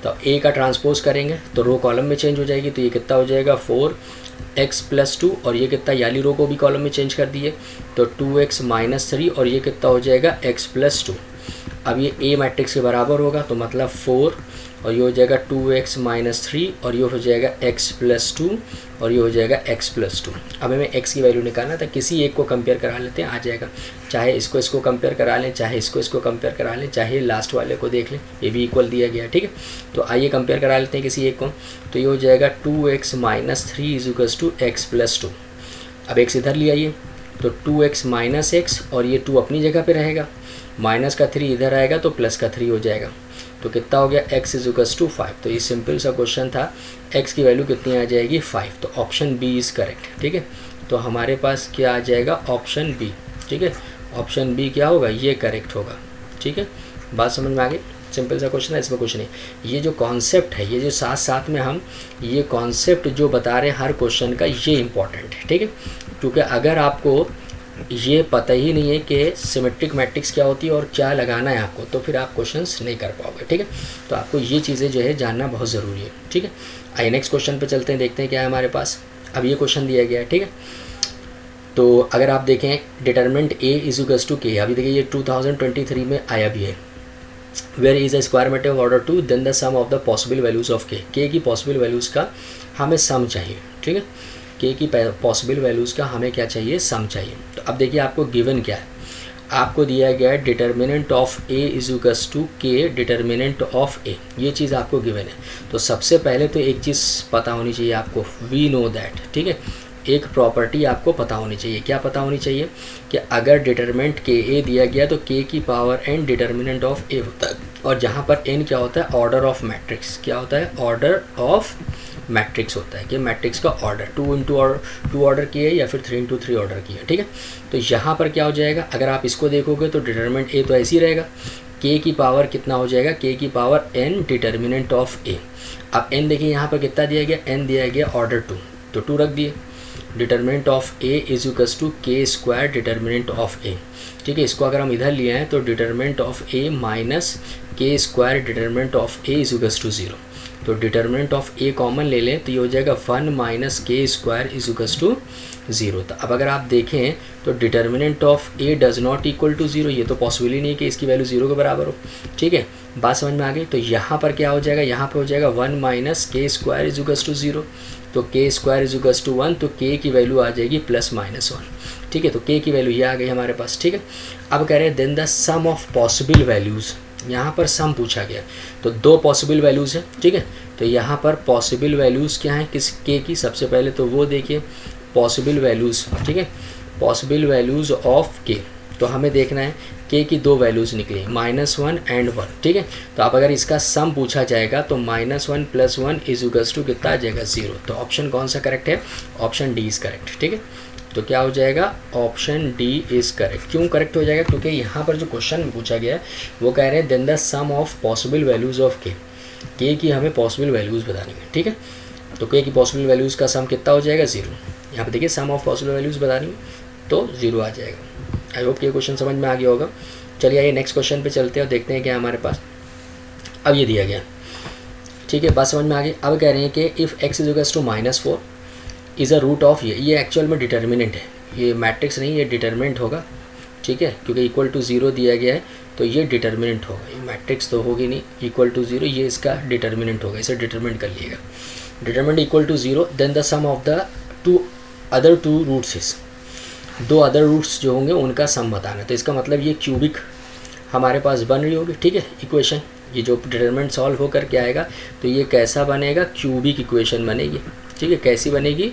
तो ए का ट्रांसपोज करेंगे तो रो कॉलम में चेंज हो जाएगी, तो ये कितना हो जाएगा 4x प्लस 2, और ये कितना, याली रो को भी कॉलम में चेंज कर दिए तो 2x माइनस 3, और ये कितना हो जाएगा x प्लस 2। अब ये ए मैट्रिक्स के बराबर होगा, तो मतलब 4, और ये हो जाएगा 2x माइनस 3, और ये हो जाएगा x प्लस 2, और ये हो जाएगा x प्लस 2। अब हमें x की वैल्यू निकालना था, किसी एक को कंपेयर करा लेते हैं, आ जाएगा। चाहे इसको कंपेयर करा लें, चाहे इसको कंपेयर करा लें, चाहे लास्ट वाले को देख लें, ये भी इक्वल दिया गया है। ठीक है, तो आइए कंपेयर करा लेते हैं किसी एक को, तो ये हो जाएगा 2x minus 3 equals to x plus 2। अब x इधर ले आइए, तो 2x माइनस x, और ये 2 अपनी जगह पे रहेगा, माइनस का 3 इधर आएगा तो प्लस का 3 हो जाएगा। तो कितना हो गया x इज इक्वल्स टू 5। तो ये सिंपल सा क्वेश्चन था, x की वैल्यू कितनी आ जाएगी 5। तो ऑप्शन बी इज़ करेक्ट। ठीक है, तो हमारे पास क्या आ जाएगा ऑप्शन बी। ठीक है, ऑप्शन बी क्या होगा, ये करेक्ट होगा। ठीक है, बात समझ में आ गई, सिंपल सा क्वेश्चन है, इसमें कुछ नहीं। ये जो कॉन्सेप्ट है, ये जो साथ साथ में हम ये कॉन्सेप्ट जो बता रहे हैं हर क्वेश्चन का, ये इंपॉर्टेंट है। ठीक है, क्योंकि अगर आपको ये पता ही नहीं है कि सिमेट्रिक मैट्रिक्स क्या होती है और क्या लगाना है आपको, तो फिर आप क्वेश्चंस नहीं कर पाओगे। ठीक है, तो आपको ये चीज़ें जो है जानना बहुत ज़रूरी है। ठीक है, आइए नेक्स्ट क्वेश्चन पे चलते हैं, देखते हैं क्या है हमारे पास। अब ये क्वेश्चन दिया गया है। ठीक है, तो अगर आप देखें determinant A is equals to K, अभी देखिए ये 2023 में आया भी है। Where is a square matrix of order 2 then the sum of the possible values of K की पॉसिबल वैल्यूज़ का हमें सम चाहिए। ठीक है, के की पॉसिबल वैल्यूज़ का हमें क्या चाहिए, सम चाहिए। तो अब देखिए आपको गिवन क्या है, आपको दिया गया है determinant of A is equals to K determinant of A, ये चीज़ आपको गिवन है। तो सबसे पहले तो एक चीज़ पता होनी चाहिए आपको, वी नो दैट। ठीक है, एक प्रॉपर्टी आपको पता होनी चाहिए। क्या पता होनी चाहिए कि अगर डिटर्मिनेंट के ए दिया गया तो के की पावर एन डिटर्मिनेंट ऑफ ए होता है, और जहाँ पर एन क्या होता है, ऑर्डर ऑफ मैट्रिक्स। क्या होता है, ऑर्डर ऑफ मैट्रिक्स होता है कि मैट्रिक्स का ऑर्डर 2 ऑर्डर की है या फिर 3 into 3 ऑर्डर की है। ठीक है, तो यहाँ पर क्या हो जाएगा, अगर आप इसको देखोगे तो डिटर्मिनेंट ए तो ऐसे ही रहेगा, के की पावर कितना हो जाएगा, के की पावर एन डिटर्मिनेंट ऑफ ए। अब एन देखिए यहाँ पर कितना दिया गया, एन दिया गया ऑर्डर 2, तो 2 रख दिए। Determinant of A is equals to K square determinant of A. ठीक है, इसको अगर हम इधर लिए हैं तो determinant of A minus K square determinant of A is equals to 0। तो डिटर्मिनेंट ऑफ ए कॉमन ले लें तो ये हो जाएगा 1 minus K square is equals to 0। तो अब अगर आप देखें तो determinant of A does not equal to 0, ये तो पॉसिबल ही नहीं है कि इसकी वैल्यू 0 के बराबर हो। ठीक है, बात समझ में आ गई। तो यहाँ पर क्या हो जाएगा, यहाँ पर हो जाएगा 1 minus K square is equals to 0। तो के स्क्वायर इज इक्वल्स टू 1, तो के की वैल्यू आ जाएगी +-1। ठीक है, तो के की वैल्यू ये आ गई हमारे पास। ठीक है, अब कह रहे हैं then the sum of possible values, यहाँ पर सम पूछा गया तो 2 पॉसिबल वैल्यूज़ है। ठीक है, तो यहाँ पर पॉसिबल वैल्यूज़ क्या हैं किस के की, सबसे पहले तो वो देखिए पॉसिबल वैल्यूज़। ठीक है, पॉसिबल वैल्यूज़ ऑफ के, तो हमें देखना है के की 2 वैल्यूज़ निकली, -1 एंड 1। ठीक है, तो अब अगर इसका सम पूछा जाएगा तो -1 + 1 इज इक्वल्स टू कितना आ जाएगा 0। तो ऑप्शन कौन सा करेक्ट है, ऑप्शन डी इज़ करेक्ट। ठीक है, तो क्या हो जाएगा, ऑप्शन डी इज़ करेक्ट। क्यों करेक्ट हो जाएगा, क्योंकि यहाँ पर जो क्वेश्चन पूछा गया है वो कह रहे हैं then the sum of possible values of K की हमें पॉसिबल वैल्यूज़ बतानी है। ठीक है, तो के की पॉसिबल वैल्यूज़ का सम कितना हो जाएगा 0। यहाँ पर देखिए सम ऑफ पॉसिबल वैल्यूज़ बतानी है तो 0 आ जाएगा। आई होप ये क्वेश्चन समझ में आ गया होगा। चलिए आइए नेक्स्ट क्वेश्चन पे चलते हैं और देखते हैं क्या हमारे पास। अब ये दिया गया, ठीक है, बात समझ में आ गई। अब कह रहे हैं कि if x is equals to -4 is a root of ये एक्चुअल में डिटर्मिनेंट है, ये मैट्रिक्स नहीं, ये डिटर्मिनेंट होगा। ठीक है, क्योंकि इक्वल टू 0 दिया गया है तो ये डिटर्मिनेंट होगा, ये मैट्रिक्स तो होगी नहीं। इक्वल टू 0 ये इसका डिटर्मिनेंट होगा, इसे डिटर्मिनेंट कर लिएगा। Determinant equal to 0 then the sum of the other two roots is, 2 other roots जो होंगे उनका सम बताना। तो इसका मतलब ये क्यूबिक हमारे पास बन रही होगी। ठीक है, इक्वेशन ये जो डिटरमिनेंट सॉल्व होकर के आएगा तो ये कैसा बनेगा, क्यूबिक इक्वेशन बनेगी। ठीक है, कैसी बनेगी,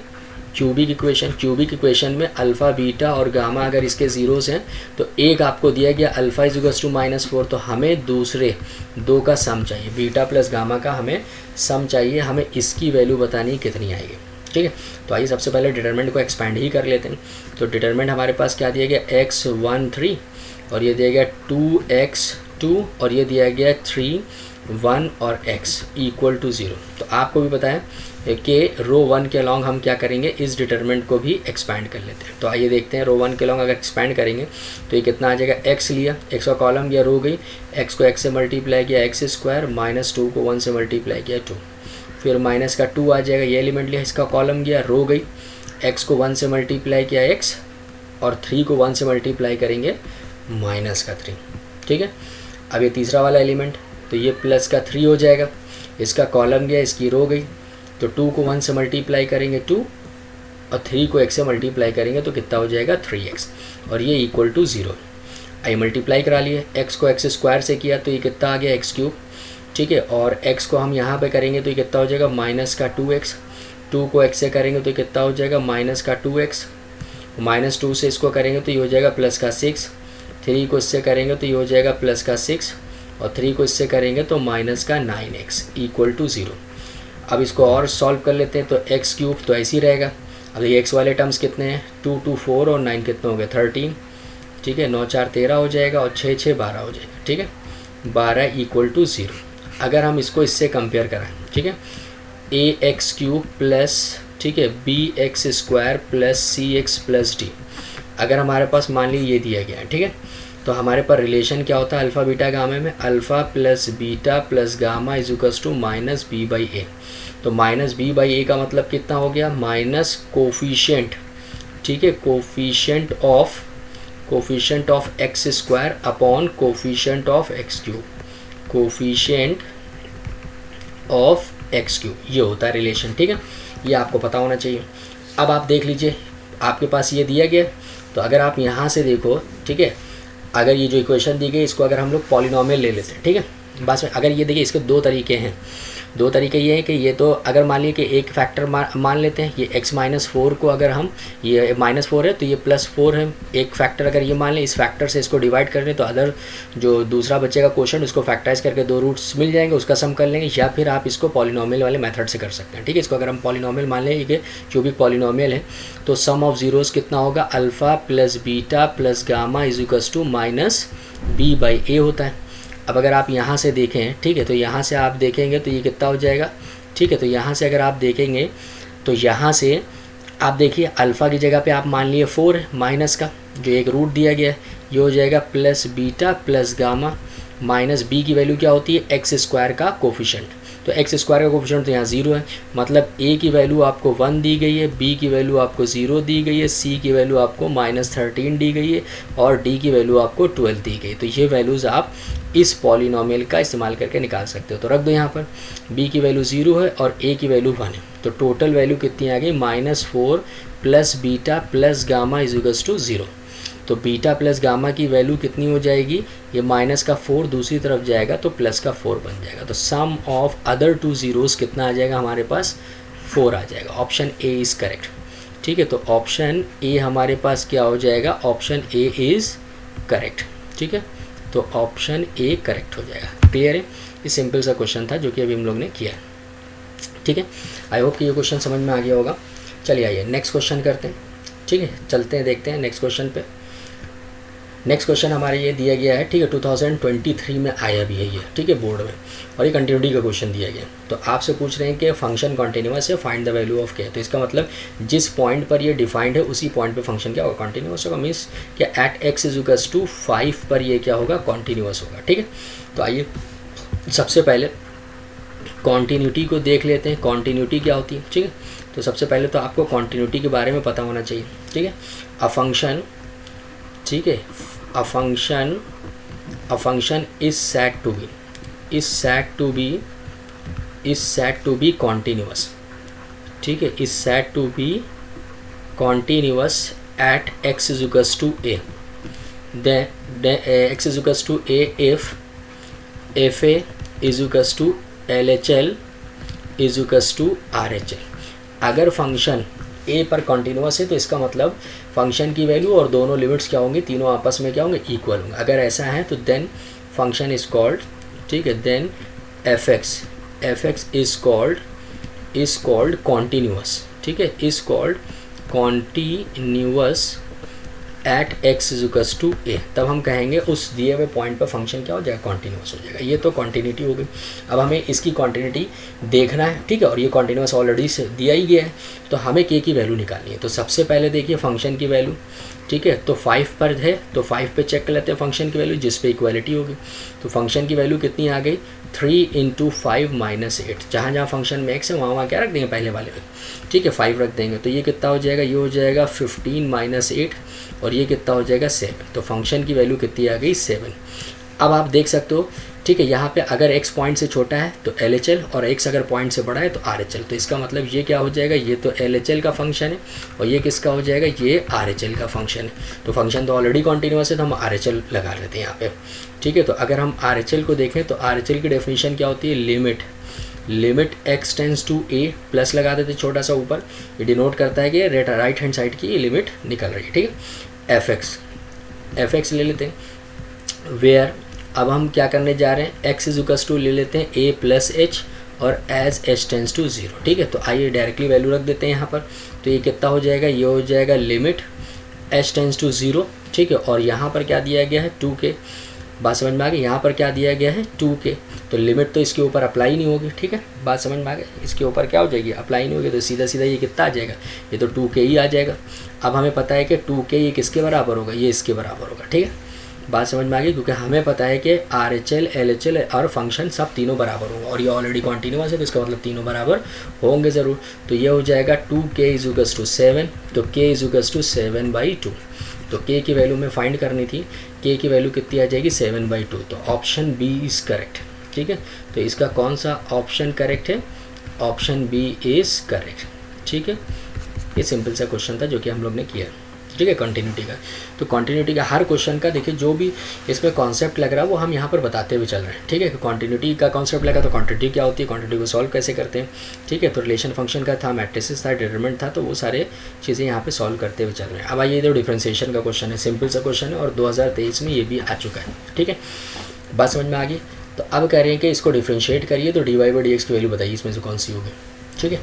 क्यूबिक इक्वेशन। क्यूबिक इक्वेशन में अल्फ़ा बीटा और गामा अगर इसके ज़ीरोज़ हैं तो एक आपको दिया गया अल्फ़ा इज इक्वल्स टू -4, तो हमें दूसरे 2 का सम चाहिए, बीटा प्लस गामा का हमें सम चाहिए, हमें इसकी वैल्यू बतानी कितनी आएगी। ठीक है, तो आइए सबसे पहले डिटरमिनेंट को एक्सपेंड ही कर लेते हैं। तो डिटरमिनेंट हमारे पास क्या दिया गया, x1 3 और ये दिया गया 2x2 और ये दिया गया 3 1 और x इक्वल टू 0। तो आपको भी पता है कि रो 1 के अलॉन्ग हम क्या करेंगे, इस डिटरमिनेंट को भी एक्सपैंड कर लेते हैं। तो आइए देखते हैं रो 1 के अलॉन्ग अगर एक्सपैंड करेंगे तो ये कितना आ जाएगा, x लिया, x का कॉलम गया, रो गई, x को x से मल्टीप्लाई किया x² -2 को 1 से मल्टीप्लाई किया 2, फिर माइनस का 2 आ जाएगा, ये एलिमेंट लिया, इसका कॉलम गया, रो गई, x को 1 से मल्टीप्लाई किया x और 3 को 1 से मल्टीप्लाई करेंगे -3। ठीक है, अब ये तीसरा वाला एलिमेंट तो ये प्लस का 3 हो जाएगा, इसका कॉलम गया, इसकी रो गई, तो 2 को 1 से मल्टीप्लाई करेंगे 2 और 3 को x से मल्टीप्लाई करेंगे तो कितना हो जाएगा 3x और ये इक्वल टू 0। आई मल्टीप्लाई करा लिए, x को x² से किया तो ये कितना आ गया x³। ठीक है, और x को हम यहाँ पे करेंगे तो ये कितना हो जाएगा -2x, 2 को x से करेंगे तो कितना हो जाएगा -2x, -2 से इसको करेंगे तो ये हो जाएगा +6, 3 को इससे करेंगे तो ये हो जाएगा +6, और 3 को इससे करेंगे तो माइनस का 9x इक्वल टू 0। अब इसको और सॉल्व कर लेते हैं, तो एक्स क्यूब तो ऐसे ही रहेगा। अब ये एक्स वाले टर्म्स कितने हैं, 2 2 4 और 9 कितने हो गए 13, ठीक है, 9 4 13 हो जाएगा और 6 6 12 हो जाएगा, ठीक है, 12 इक्वल टू 0। अगर हम इसको इससे कंपेयर कराएं, ठीक है, ए एक्स क्यूब प्लस, ठीक है, बी एक्स स्क्वायर प्लस सी एक्स प्लस डी, अगर हमारे पास मान लीजिए ये दिया गया है, ठीक है, तो हमारे पास रिलेशन क्या होता है अल्फ़ा बीटा गामा में, alpha plus beta plus gamma is equals to minus b by a. तो माइनस बी बाई ए का मतलब कितना हो गया, माइनस कोफिशिएंट, ठीक है, coefficient of x square upon coefficient of x cube, coefficient of x cube, ये होता है रिलेशन, ठीक है, ये आपको पता होना चाहिए। अब आप देख लीजिए आपके पास ये दिया गया, तो अगर आप यहाँ से देखो, ठीक है, अगर ये जो इक्वेशन दी गई इसको अगर हम लोग पॉलिनोमियल ले लेते हैं, ठीक है, बस अगर ये देखिए इसके दो तरीके हैं, दो तरीके ये हैं कि ये तो अगर मान लीजिए कि एक फैक्टर मान लेते हैं, ये x माइनस 4 को अगर हम, ये माइनस 4 है तो ये प्लस 4 है, एक फैक्टर अगर ये मान लें, इस फैक्टर से इसको डिवाइड कर लें तो अदर जो दूसरा बचेगा क्वेश्चन उसको फैक्टराइज करके दो रूट्स मिल जाएंगे, उसका सम कर लेंगे, या फिर आप इसको पॉलिनोमियल वाले मेथड से कर सकते हैं, ठीक है। इसको अगर हम पॉलिनोमियल मान लें, ये क्यूबिक पॉलिनोमियल है, तो सम ऑफ जीरोज़ कितना होगा, alpha plus beta plus gamma is equals to minus b by a होता है। अब अगर आप यहाँ से देखें, ठीक है, तो यहाँ से आप देखेंगे तो ये कितना हो जाएगा, ठीक है, तो यहाँ से अगर आप देखेंगे तो यहाँ से आप देखिए अल्फ़ा की जगह पे आप मान लिए 4 है माइनस का, जो एक रूट दिया गया है, ये हो जाएगा plus beta plus gamma, minus B की वैल्यू क्या होती है, एक्स स्क्वायर का कोफिशिएंट, तो एक्स स्क्वायर का कोफिशिएंट तो यहाँ 0 है, मतलब ए की वैल्यू आपको 1 दी गई है, बी की वैल्यू आपको 0 दी गई है, सी की वैल्यू आपको -13 दी गई है और डी की वैल्यू आपको 12 दी गई। तो ये वैल्यूज़ आप इस पॉलिनोमियल का इस्तेमाल करके निकाल सकते हो। तो रख दो यहाँ पर, बी की वैल्यू 0 है और ए की वैल्यू 1 है, तो टोटल वैल्यू कितनी आ गई, -4 plus beta plus gamma is equals to 0। तो बीटा प्लस गामा की वैल्यू कितनी हो जाएगी, ये माइनस का 4 दूसरी तरफ जाएगा तो प्लस का 4 बन जाएगा। तो सम ऑफ अदर टू जीरोस कितना आ जाएगा हमारे पास, 4 आ जाएगा। ऑप्शन ए इज़ करेक्ट, ठीक है, तो ऑप्शन ए हमारे पास क्या हो जाएगा, ऑप्शन ए इज़ करेक्ट, ठीक है, तो ऑप्शन ए करेक्ट हो जाएगा। क्लियर है, ये सिंपल सा क्वेश्चन था जो कि अभी हम लोग ने किया है, ठीक है। आई होप कि ये क्वेश्चन समझ में आ गया होगा। चलिए आइए नेक्स्ट क्वेश्चन करते हैं, ठीक है, चलते हैं देखते हैं नेक्स्ट क्वेश्चन पे। नेक्स्ट क्वेश्चन हमारे ये दिया गया है, ठीक है, 2023 में आया भी है ये, ठीक है, बोर्ड में, और ये कंटिन्यूटी का क्वेश्चन दिया गया। तो आपसे पूछ रहे हैं कि फंक्शन कॉन्टिन्यूअस है, फाइंड द वैल्यू ऑफ के। तो इसका मतलब जिस पॉइंट पर ये डिफाइंड है उसी पॉइंट पे फंक्शन क्या होगा, कॉन्टिन्यूअस होगा, मीन्स कि at x is equals to 5 पर ये क्या होगा, कॉन्टिन्यूअस होगा, ठीक है। तो आइए सबसे पहले कॉन्टिन्यूटी को देख लेते हैं, कॉन्टिन्यूटी क्या होती है, ठीक है। तो सबसे पहले तो आपको कॉन्टिन्यूटी के बारे में पता होना चाहिए, ठीक है। अ फंक्शन, ठीक है, a function is said to be continuous, ठीक है, is said to be continuous at x is equals to a, then x is equals to a if fa is equals to LHL is equals to RHL। अगर फंक्शन ए पर कॉन्टिन्यूअस है तो इसका मतलब फंक्शन की वैल्यू और दोनों लिमिट्स क्या होंगी, तीनों आपस में क्या होंगे, इक्वल होंगे। अगर ऐसा है तो देन फंक्शन इज कॉल्ड, ठीक है, then f x is called continuous, ठीक है, is called continuous at x is equals to a. तब हम कहेंगे उस दिए हुए पॉइंट पर फंक्शन क्या हो जाएगा, कॉन्टिन्यूअस हो जाएगा। ये तो कॉन्टिन्यूटी हो गई। अब हमें इसकी कॉन्टिन्यूटी देखना है, ठीक है, और ये कॉन्टिन्यूअस ऑलरेडी से दिया ही गया है, तो हमें के की वैल्यू निकालनी है। तो सबसे पहले देखिए फंक्शन की वैल्यू, ठीक है, तो 5 पर है तो 5 पे चेक कर लेते हैं फंक्शन की वैल्यू, जिस पे इक्वालिटी होगी। तो फंक्शन की वैल्यू कितनी आ गई, 3 × 5 - 8। जहाँ जहाँ फंक्शन में x है वहाँ क्या रख देंगे, पहले वाले में, ठीक है, 5 रख देंगे। तो ये कितना हो जाएगा, ये हो जाएगा 15 - 8 और ये कितना हो जाएगा 7। तो फंक्शन की वैल्यू कितनी आ गई, 7। अब आप देख सकते हो, ठीक है, यहाँ पे अगर x पॉइंट से छोटा है तो LHL और x अगर पॉइंट से बड़ा है तो RHL। तो इसका मतलब ये क्या हो जाएगा, ये तो LHL का फंक्शन है और ये किसका हो जाएगा, ये RHL का फंक्शन है। तो फंक्शन तो ऑलरेडी कॉन्टिन्यूअस है तो हम RHL लगा लेते हैं यहाँ पे, ठीक है। तो अगर हम RHL को देखें तो RHL की डेफिनेशन क्या होती है, limit x tends to a, plus लगा देते छोटा सा ऊपर, ये डिनोट करता है कि राइट हैंड साइड की लिमिट निकल रही है, ठीक है। एफ एक्स ले लेते हैं, वेयर अब हम क्या करने जा रहे हैं, x इज इक्वल्स टू ले लेते हैं a प्लस एच और एज h टेंस टू 0, ठीक है। तो आइए डायरेक्टली वैल्यू रख देते हैं यहाँ पर। तो ये कितना हो जाएगा, ये हो जाएगा लिमिट h टेंस टू 0, ठीक है। और यहाँ पर क्या दिया गया है 2k, बात समझ में आ गई। यहाँ पर क्या दिया गया है 2k, तो लिमिट तो इसके ऊपर अप्लाई नहीं होगी, ठीक है। बात समझ में आ गई, इसके ऊपर क्या हो जाएगी, अप्लाई नहीं होगी, तो सीधा सीधा ये कितना आ जाएगा, ये तो 2k ही आ जाएगा। अब हमें पता है कि 2k ये किसके बराबर होगा, ये इसके बराबर होगा, ठीक है। बात समझ में आ गई, क्योंकि हमें पता है कि RHL LHL और फंक्शन सब तीनों बराबर होंगे, और ये ऑलरेडी कॉन्टिन्यूअस है तो इसका मतलब तीनों बराबर होंगे ज़रूर। तो ये हो जाएगा 2k इज इक्वल्स टू 7, तो k इज इक्वल्स टू 7/2। तो k की वैल्यू में फाइंड करनी थी, k की वैल्यू कितनी आ जाएगी 7/2, तो ऑप्शन बी इज़ करेक्ट, ठीक है। तो इसका कौन सा ऑप्शन करेक्ट है, ऑप्शन बी इज़ करेक्ट, ठीक है। ये सिंपल सा क्वेश्चन था जो कि हम लोग ने किया, ठीक है, कंटिन्यूटी का। तो कंटिन्यूटी का हर क्वेश्चन का देखिए जो भी इसमें कॉन्सेप्ट लग रहा है वो हम यहाँ पर बताते हुए चल रहे हैं, ठीक है। कंटिन्यूटी का कॉन्सेप्ट लगा तो कंटिन्यूटी क्या होती है, कंटिन्यूटी को सॉल्व कैसे करते हैं, ठीक है। तो रिलेशन फंक्शन का था, मैट्रिसेस था, डिटरमिनेंट था, तो वो सारे चीज़ें यहाँ पे सॉल्व करते हुए चल रहे हैं। अब आइए तो डिफ्रेंसिएशन का क्वेश्चन है, सिंपल सा क्वेश्चन है और 2023 में ये भी आ चुका है, ठीक है। बात समझ में आ गई। तो अब कह रहे हैं कि इसको डिफ्रेंशिएट करिए, तो dy/dx की वैल्यू बताइए इसमें से कौन सी होगी, ठीक है।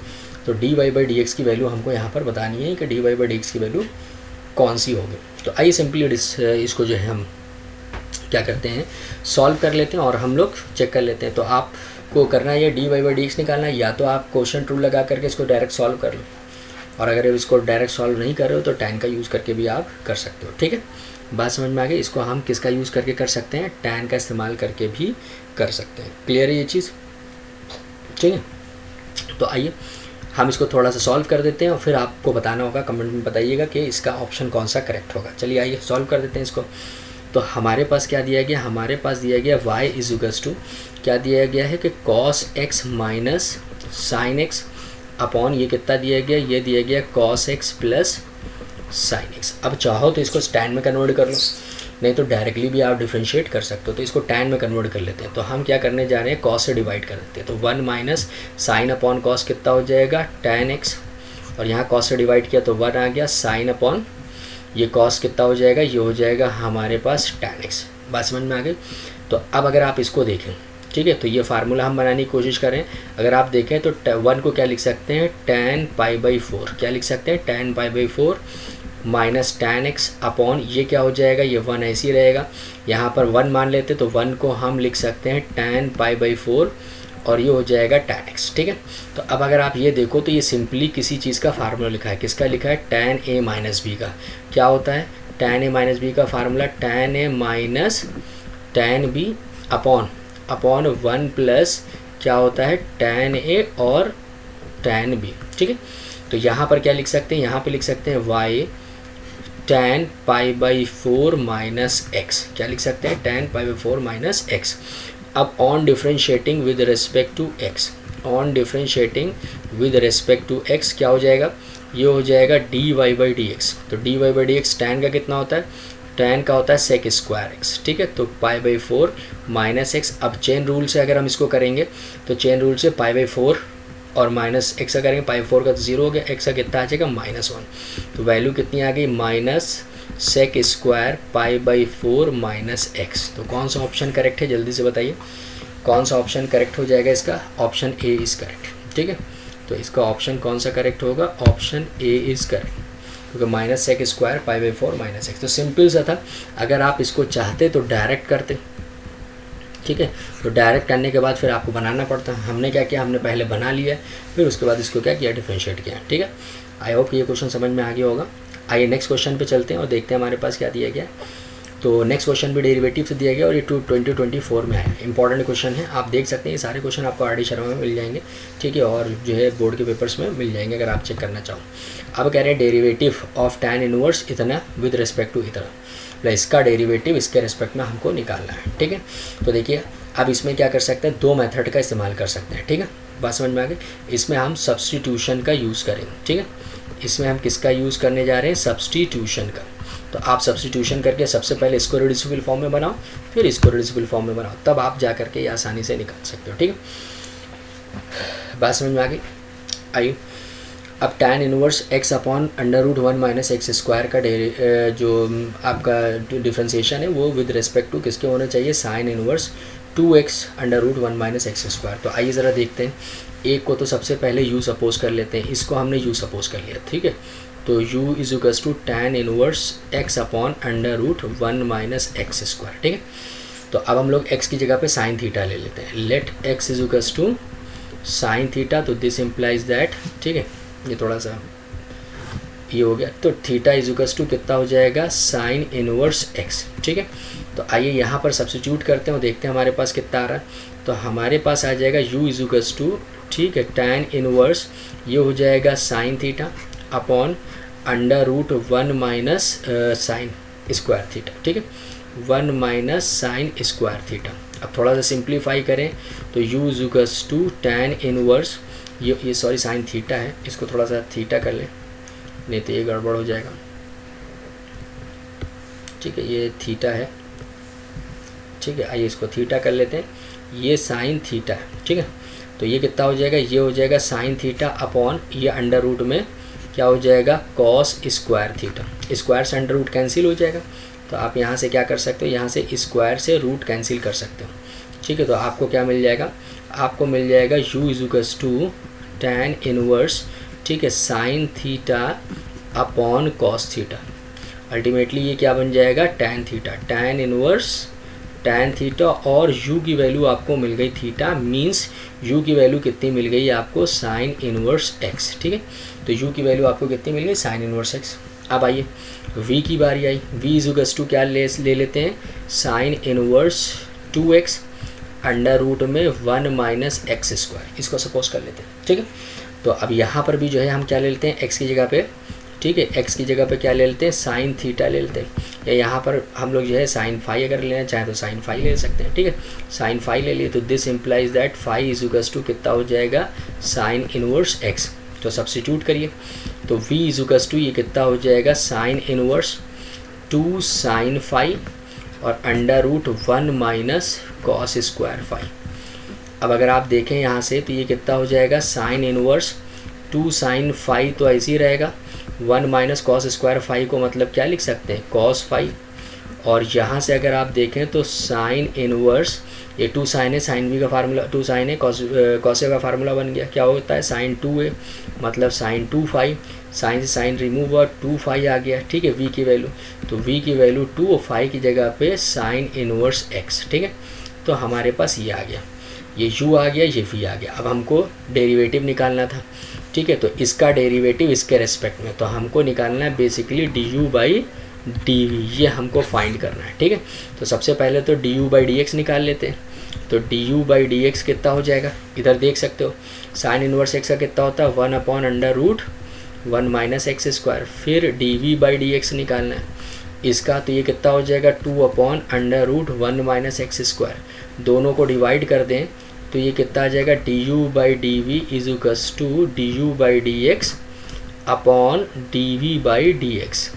तो dy/dx की वैल्यू हमको यहाँ पर बतानी है कि dy/dx की वैल्यू कौन सी होगी। तो आइए सिंपली इसको जो है हम क्या करते हैं, सॉल्व कर लेते हैं और हम लोग चेक कर लेते हैं। तो आपको करना है ये dy/dx निकालना है, या तो आप क्वेश्चन रूल लगा करके इसको डायरेक्ट सॉल्व कर लो, और अगर इसको डायरेक्ट सॉल्व नहीं कर रहे हो तो tan का यूज़ करके भी आप कर सकते हो, ठीक है। बात समझ में आ गई। इसको हम किसका यूज़ करके कर सकते हैं, tan का इस्तेमाल करके भी कर सकते हैं। क्लियर है ये चीज़, ठीक है। तो आइए हम इसको थोड़ा सा सॉल्व कर देते हैं और फिर आपको बताना होगा, कमेंट में बताइएगा कि इसका ऑप्शन कौन सा करेक्ट होगा। चलिए आइए सॉल्व कर देते हैं इसको। तो हमारे पास क्या दिया गया, हमारे पास दिया गया y इज इक्वल्स टू क्या दिया गया है कि cos x minus sine x upon ये कितना दिया गया, ये दिया गया cos x plus sine x। अब चाहो तो इसको tan में कन्वर्ट कर लो, नहीं तो डायरेक्टली भी आप डिफ्रेंशिएट कर सकते हो। तो इसको tan में कन्वर्ट कर लेते हैं। तो हम क्या करने जा रहे हैं, cos से डिवाइड कर देते हैं। तो 1 माइनस साइन अपॉन कॉस कितना हो जाएगा tan x, और यहाँ cos से डिवाइड किया तो 1 आ गया, साइन अपॉन ये cos कितना हो जाएगा, ये हो जाएगा हमारे पास tan x। बात समझ में आ गई। तो अब अगर आप इसको देखें, ठीक है, तो ये फार्मूला हम बनाने की कोशिश करें। अगर आप देखें तो 1 को क्या लिख सकते हैं, tan π/4, क्या लिख सकते हैं, tan π/4 minus tan x upon ये क्या हो जाएगा, ये 1 ऐसे ही रहेगा। यहाँ पर 1 मान लेते तो 1 को हम लिख सकते हैं tan π/4 और ये हो जाएगा tan x, ठीक है। तो अब अगर आप ये देखो तो ये सिंपली किसी चीज़ का फार्मूला लिखा है, किसका लिखा है, tan a माइनस बी का। क्या होता है tan a माइनस बी का formula, tan a minus tan b upon 1 plus क्या होता है tan a और tan b, ठीक है। तो यहाँ पर क्या लिख सकते हैं, यहाँ पे लिख सकते हैं y tan π/4 माइनस x, क्या लिख सकते हैं, tan π/4 माइनस x। अब on differentiating with respect to x, on differentiating with respect to x क्या हो जाएगा, ये हो जाएगा dy/dx। तो dy/dx tan का कितना होता है, tan का होता है sec स्क्वायर x, ठीक है। तो π/4 माइनस x। अब चेन रूल से अगर हम इसको करेंगे तो चेन रूल से π/4 और माइनस एक्स का करेंगे, π/4 का तो 0 हो गया, एक्स का कितना आ जाएगा -1। तो वैल्यू कितनी आ गई, minus sec square π/4 minus x. तो कौन सा ऑप्शन करेक्ट है, जल्दी से बताइए कौन सा ऑप्शन करेक्ट हो जाएगा इसका, ऑप्शन ए इज़ करेक्ट, ठीक है। तो इसका ऑप्शन कौन सा करेक्ट होगा, ऑप्शन ए इज़ करेक्ट, क्योंकि minus sec square π/4 minus x. तो सिंपल सा था, अगर आप इसको चाहते तो डायरेक्ट करते, ठीक है। तो डायरेक्ट करने के बाद फिर आपको बनाना पड़ता है। हमने क्या किया, हमने पहले बना लिया, फिर उसके बाद इसको क्या किया, डिफरेंशिएट किया, ठीक है। आई होप ये क्वेश्चन समझ में आ गया होगा। आइए नेक्स्ट क्वेश्चन पे चलते हैं और देखते हैं हमारे पास क्या दिया गया। तो नेक्स्ट क्वेश्चन भी डेरिवेटिव से दिया गया और ये 2024 में है, इंपॉर्टेंट क्वेश्चन है। आप देख सकते हैं ये सारे क्वेश्चन आपको RD शर्मा में मिल जाएंगे, ठीक है, और जो है बोर्ड के पेपर्स में मिल जाएंगे अगर आप चेक करना चाहो। अब कह रहे हैं डेरिवेटिव ऑफ tan इनवर्स इतना विद रिस्पेक्ट टू इतना, इसका डेरिवेटिव इसके रिस्पेक्ट में हमको निकालना है, ठीक है। तो देखिए अब इसमें क्या कर सकते हैं, दो मेथड का इस्तेमाल कर सकते हैं, ठीक है। बात समझ में आ गई। इसमें हम सब्स्टिट्यूशन का यूज़ करेंगे, ठीक है। इसमें हम किसका यूज़ करने जा रहे हैं, सब्स्टिट्यूशन का। तो आप सब्स्टिट्यूशन करके सबसे पहले इसको रिड्यूसिबल फॉर्म में बनाओ, फिर इसको रिड्यूसिबल फॉर्म में बनाओ, तब आप जा करके ये आसानी से निकाल सकते हो, ठीक है। बात समझ में आ गई। आइए अब tan inverse x upon under root 1 minus x square का जो आपका डिफ्रेंसिएशन है वो विद रिस्पेक्ट टू किसके होना चाहिए, sine inverse 2x under root 1 minus x square. तो आइए ज़रा देखते हैं, एक को तो सबसे पहले u सपोज कर लेते हैं, इसको हमने u सपोज कर लिया, ठीक है। तो u is equals to tan inverse x upon under root 1 minus x square, ठीक है। तो अब हम लोग x की जगह पे साइन थीटा ले लेते हैं, let x is equals to sine theta, तो दिस इम्प्लाइज दैट, ठीक है, ये थोड़ा सा ये हो गया, तो थीटा इज इक्वल्स टू कितना हो जाएगा, साइन इनवर्स x, ठीक है। तो आइए यहाँ पर सब्स्टिट्यूट करते हैं और देखते हैं हमारे पास कितना आ रहा है। तो हमारे पास आ जाएगा u इज इक्वल्स टू, ठीक है, tan इनवर्स ये हो जाएगा sine theta upon under root 1 minus sine square theta, ठीक है, 1 माइनस साइन स्क्वायर थीटा। अब थोड़ा सा सिंप्लीफाई करें तो u is equals to tan inverse ये सॉरी साइन थीटा है, इसको थोड़ा सा थीटा कर लें, नहीं तो ये गड़बड़ हो जाएगा, ठीक है, ये थीटा है, ठीक है। आइए इसको थीटा कर लेते हैं, ये साइन थीटा है, ठीक है। तो ये कितना हो जाएगा, ये हो जाएगा साइन थीटा अपॉन ये अंडर रूट में क्या हो जाएगा, कॉस स्क्वायर थीटा, स्क्वायर से अंडर रूट कैंसिल हो जाएगा। तो आप यहाँ से क्या कर सकते हो, यहाँ से स्क्वायर से रूट कैंसिल कर सकते हो, ठीक है। तो आपको क्या मिल जाएगा, आपको मिल जाएगा u is equals to tan inverse, ठीक है, sine theta upon cos theta. Ultimately ये क्या बन जाएगा, tan theta, tan inverse tan theta, और u की वैल्यू आपको मिल गई थीटा, मींस u की वैल्यू कितनी मिल गई आपको, साइन इनवर्स x, ठीक है। तो u की वैल्यू आपको कितनी मिल गई, साइन इनवर्स x। अब आइए v की बारी आई, v इज इक्वल्स टू क्या ले लेते हैं, sign inverse 2x under root में 1 माइनस एक्स स्क्वायर, इसको सपोज कर लेते हैं, ठीक है। तो अब यहाँ पर भी जो है हम क्या ले लेते हैं, x की जगह पे, ठीक है, x की जगह पे क्या ले लेते हैं, साइन थीटा ले लेते हैं, या यहाँ पर हम लोग जो है साइन फाई अगर लेना चाहें तो साइन फाई ले सकते हैं, ठीक है। साइन फाई ले लिए तो this implies that phi is equals to कितना हो जाएगा, साइन इनवर्स x। तो सब्स्टिट्यूट करिए, तो v इज इक्वल्स टू ये कितना हो जाएगा, साइन इनवर्स 2 साइन फाई और under root 1 minus cos square phi. अब अगर आप देखें यहाँ से तो ये कितना हो जाएगा, साइन इनवर्स 2 साइन फाई तो ऐसे ही रहेगा, 1 माइनस कॉस स्क्वायर फाई को मतलब क्या लिख सकते हैं, कॉस फाई। और यहाँ से अगर आप देखें तो साइन इनवर्स ये 2 साइन है, साइन बी का फार्मूला 2 साइन है, कॉस ए का फार्मूला बन गया, क्या होता है, साइन 2 है, मतलब साइन 2 फाई, साइन से साइन रिमूव हुआ 2 फाई आ गया, ठीक है, v की वैल्यू, तो v की वैल्यू 2 और फाई की जगह पे साइन इनवर्स x, ठीक है। तो हमारे पास ये आ गया, ये u आ गया, ये v आ गया। अब हमको डेरिवेटिव निकालना था, ठीक है, तो इसका डेरिवेटिव इसके रेस्पेक्ट में, तो हमको निकालना है बेसिकली du बाई dv, ये हमको फाइंड करना है, ठीक है। तो सबसे पहले तो du बाई dx निकाल लेते हैं, तो du बाई dx कितना हो जाएगा, इधर देख सकते हो, साइन इनवर्स x का कितना होता है, 1 upon under root 1 minus x square. फिर dv बाई dx निकालना है इसका, तो ये कितना हो जाएगा, 2 upon under root 1 minus x square. दोनों को डिवाइड कर दें तो ये कितना आ जाएगा, du by dv is equals to du by dx upon dv by dx।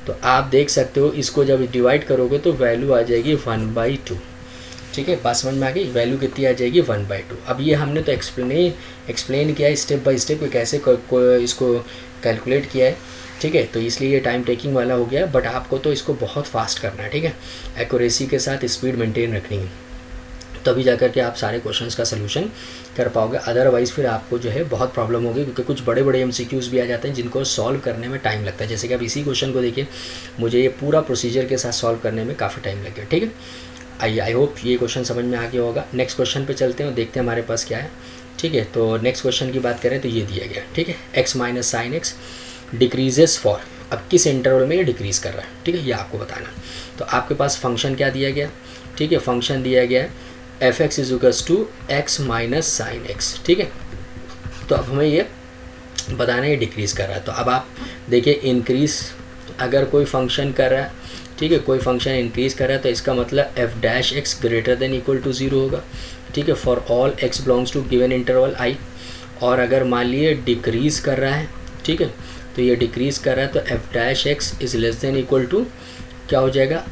तो आप देख सकते हो इसको जब डिवाइड करोगे तो वैल्यू आ जाएगी 1/2, ठीक है, बात समझ में आ गई, वैल्यू कितनी आ जाएगी 1/2। अब ये हमने तो एक्सप्लेन किया है स्टेप बाय स्टेप कैसे इसको कैलकुलेट किया है, ठीक है। तो इसलिए ये टाइम टेकिंग वाला हो गया, बट आपको तो इसको बहुत फास्ट करना है, ठीक है, एक्यूरेसी के साथ स्पीड मेंटेन रखनी है, तभी जाकर के आप सारे क्वेश्चंस का सलूशन कर पाओगे। अदरवाइज़ फिर आपको जो है बहुत प्रॉब्लम होगी, क्योंकि कुछ बड़े बड़े MCQs भी आ जाते हैं जिनको सॉल्व करने में टाइम लगता है। जैसे कि आप इसी क्वेश्चन को देखिए, मुझे ये पूरा प्रोसीजर के साथ सॉल्व करने में काफ़ी टाइम लग गया, ठीक है। आई होप ये क्वेश्चन समझ में आ गया होगा। नेक्स्ट क्वेश्चन पे चलते हैं और देखते हैं हमारे पास क्या है, ठीक है। तो नेक्स्ट क्वेश्चन की बात करें तो ये दिया गया, ठीक है, x minus sine x decreases for, अब किस इंटरवल में ये डिक्रीज़ कर रहा है, ठीक है, ये आपको बताना। तो आपके पास फंक्शन क्या दिया गया, ठीक है, फंक्शन दिया गया है f(x) is equals to x minus sine X, ठीक है। तो अब हमें ये बताना है ये डिक्रीज़ कर रहा है। तो अब आप देखिए इंक्रीज़ अगर कोई फंक्शन कर रहा है, ठीक है, कोई फंक्शन इंक्रीज़ कर रहा है तो इसका मतलब f(x) greater than equal to 0 होगा, ठीक है, for all x belongs to given interval i। और अगर मान लिए डिक्रीज़ कर रहा है, ठीक है, तो ये डिक्रीज़ कर रहा है तो f(x) is less than equal to क्या हो जाएगा,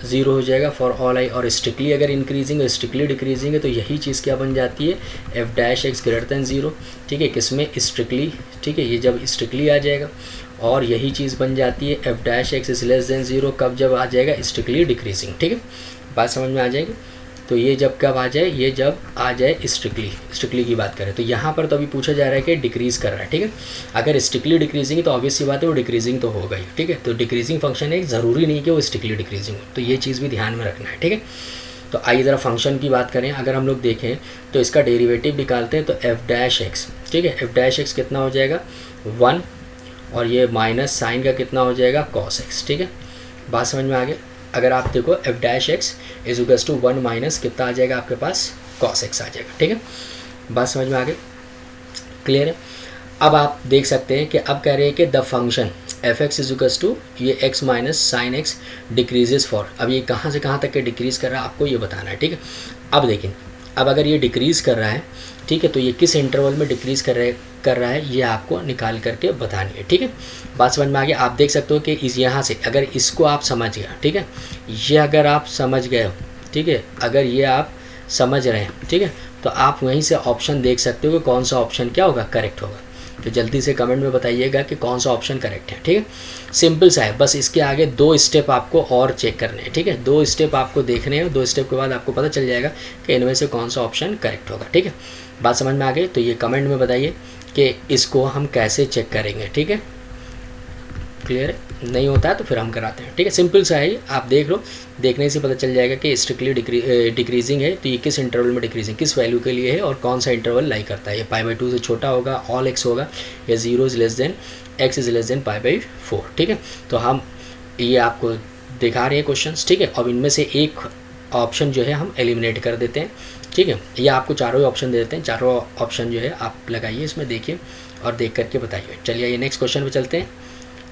ज़ीरो हो जाएगा फॉर ऑल आई, और स्ट्रिक्टली अगर इंक्रीजिंग है स्ट्रिक्टली डिक्रीजिंग है तो यही चीज़ क्या बन जाती है, F dash x greater than zero, ठीक है, किसमें स्ट्रिक्टली, ठीक है, ये जब स्ट्रिक्टली आ जाएगा, और यही चीज़ बन जाती है F dash X is less than zero कब, जब आ जाएगा स्ट्रिक्टली डिक्रीजिंग, ठीक है, बात समझ में आ जाएगी। तो ये जब कब आ जाए, ये जब आ जाए स्ट्रिक्टली की बात करें तो यहाँ पर तो अभी पूछा जा रहा है कि डिक्रीज़ कर रहा है, ठीक है, अगर स्ट्रिक्टली डिक्रीजिंग तो ऑब्वियस सी बात है वो डिक्रीजिंग तो होगा ही, ठीक है, तो डिक्रीजिंग फंक्शन है, ज़रूरी नहीं कि वो स्ट्रिक्टली डिक्रीजिंग हो, तो ये चीज़ भी ध्यान में रखना है, ठीक है। तो आइए ज़रा फंक्शन की बात करें, अगर हम लोग देखें तो इसका डेरिवेटिव निकालते हैं तो एफ डैश एक्स, ठीक है, एफ डैश एक्स कितना हो जाएगा 1, और ये माइनस साइन का कितना हो जाएगा कॉस एक्स, ठीक है, बात समझ में आ गया। अगर आप देखो F dash X is equals to 1 minus कितना आ जाएगा आपके पास कॉस एक्स आ जाएगा, ठीक है, बात समझ में आ गई, क्लियर है। अब आप देख सकते हैं कि अब कह रहे हैं कि the function f x is equals to ये x minus sine x decreases for, अब ये कहाँ से कहाँ तक के डिक्रीज़ कर रहा है आपको ये बताना है, ठीक है। अब देखिए, अब अगर ये डिक्रीज़ कर रहा है, ठीक है, तो ये किस इंटरवल में डिक्रीज़ कर रहा है ये आपको निकाल करके बतानी है, ठीक है, बात समझ में आ गया। आप देख सकते हो कि इस यहाँ से अगर इसको आप समझ गए, ठीक है, ये अगर आप समझ गए हो, ठीक है, अगर ये आप समझ रहे हैं, ठीक है, तो आप वहीं से ऑप्शन देख सकते हो कि कौन सा ऑप्शन क्या होगा करेक्ट होगा, तो जल्दी से कमेंट में बताइएगा कि कौन सा ऑप्शन करेक्ट है, ठीक है, सिंपल सा है, बस इसके आगे 2 स्टेप आपको और चेक करने हैं, ठीक है, 2 स्टेप आपको देखने हैं, 2 स्टेप के बाद आपको पता चल जाएगा कि इनमें से कौन सा ऑप्शन करेक्ट होगा, ठीक है, बात समझ में आ गई। तो ये कमेंट में बताइए कि इसको हम कैसे चेक करेंगे, ठीक है, क्लियर है, नहीं होता है तो फिर हम कराते हैं, ठीक है, सिंपल सा है, आप देख लो, देखने से पता चल जाएगा कि स्ट्रिक्टली डिक्रीजिंग है तो ये किस इंटरवल में डिक्रीजिंग किस वैल्यू के लिए है और कौन सा इंटरवल लाई करता है, ये π/2 से छोटा होगा, ऑल एक्स होगा, या 0 is less than x is less than π/4, ठीक है। तो हम ये आपको दिखा रहे हैं क्वेश्चंस, ठीक है, अब इनमें से एक ऑप्शन जो है हम एलिमिनेट कर देते हैं, ठीक है, या आपको चारों ही ऑप्शन दे देते हैं, चारों ऑप्शन जो है आप लगाइए इसमें, देखिए और देख करके बताइए। चलिए ये नेक्स्ट क्वेश्चन पे चलते हैं।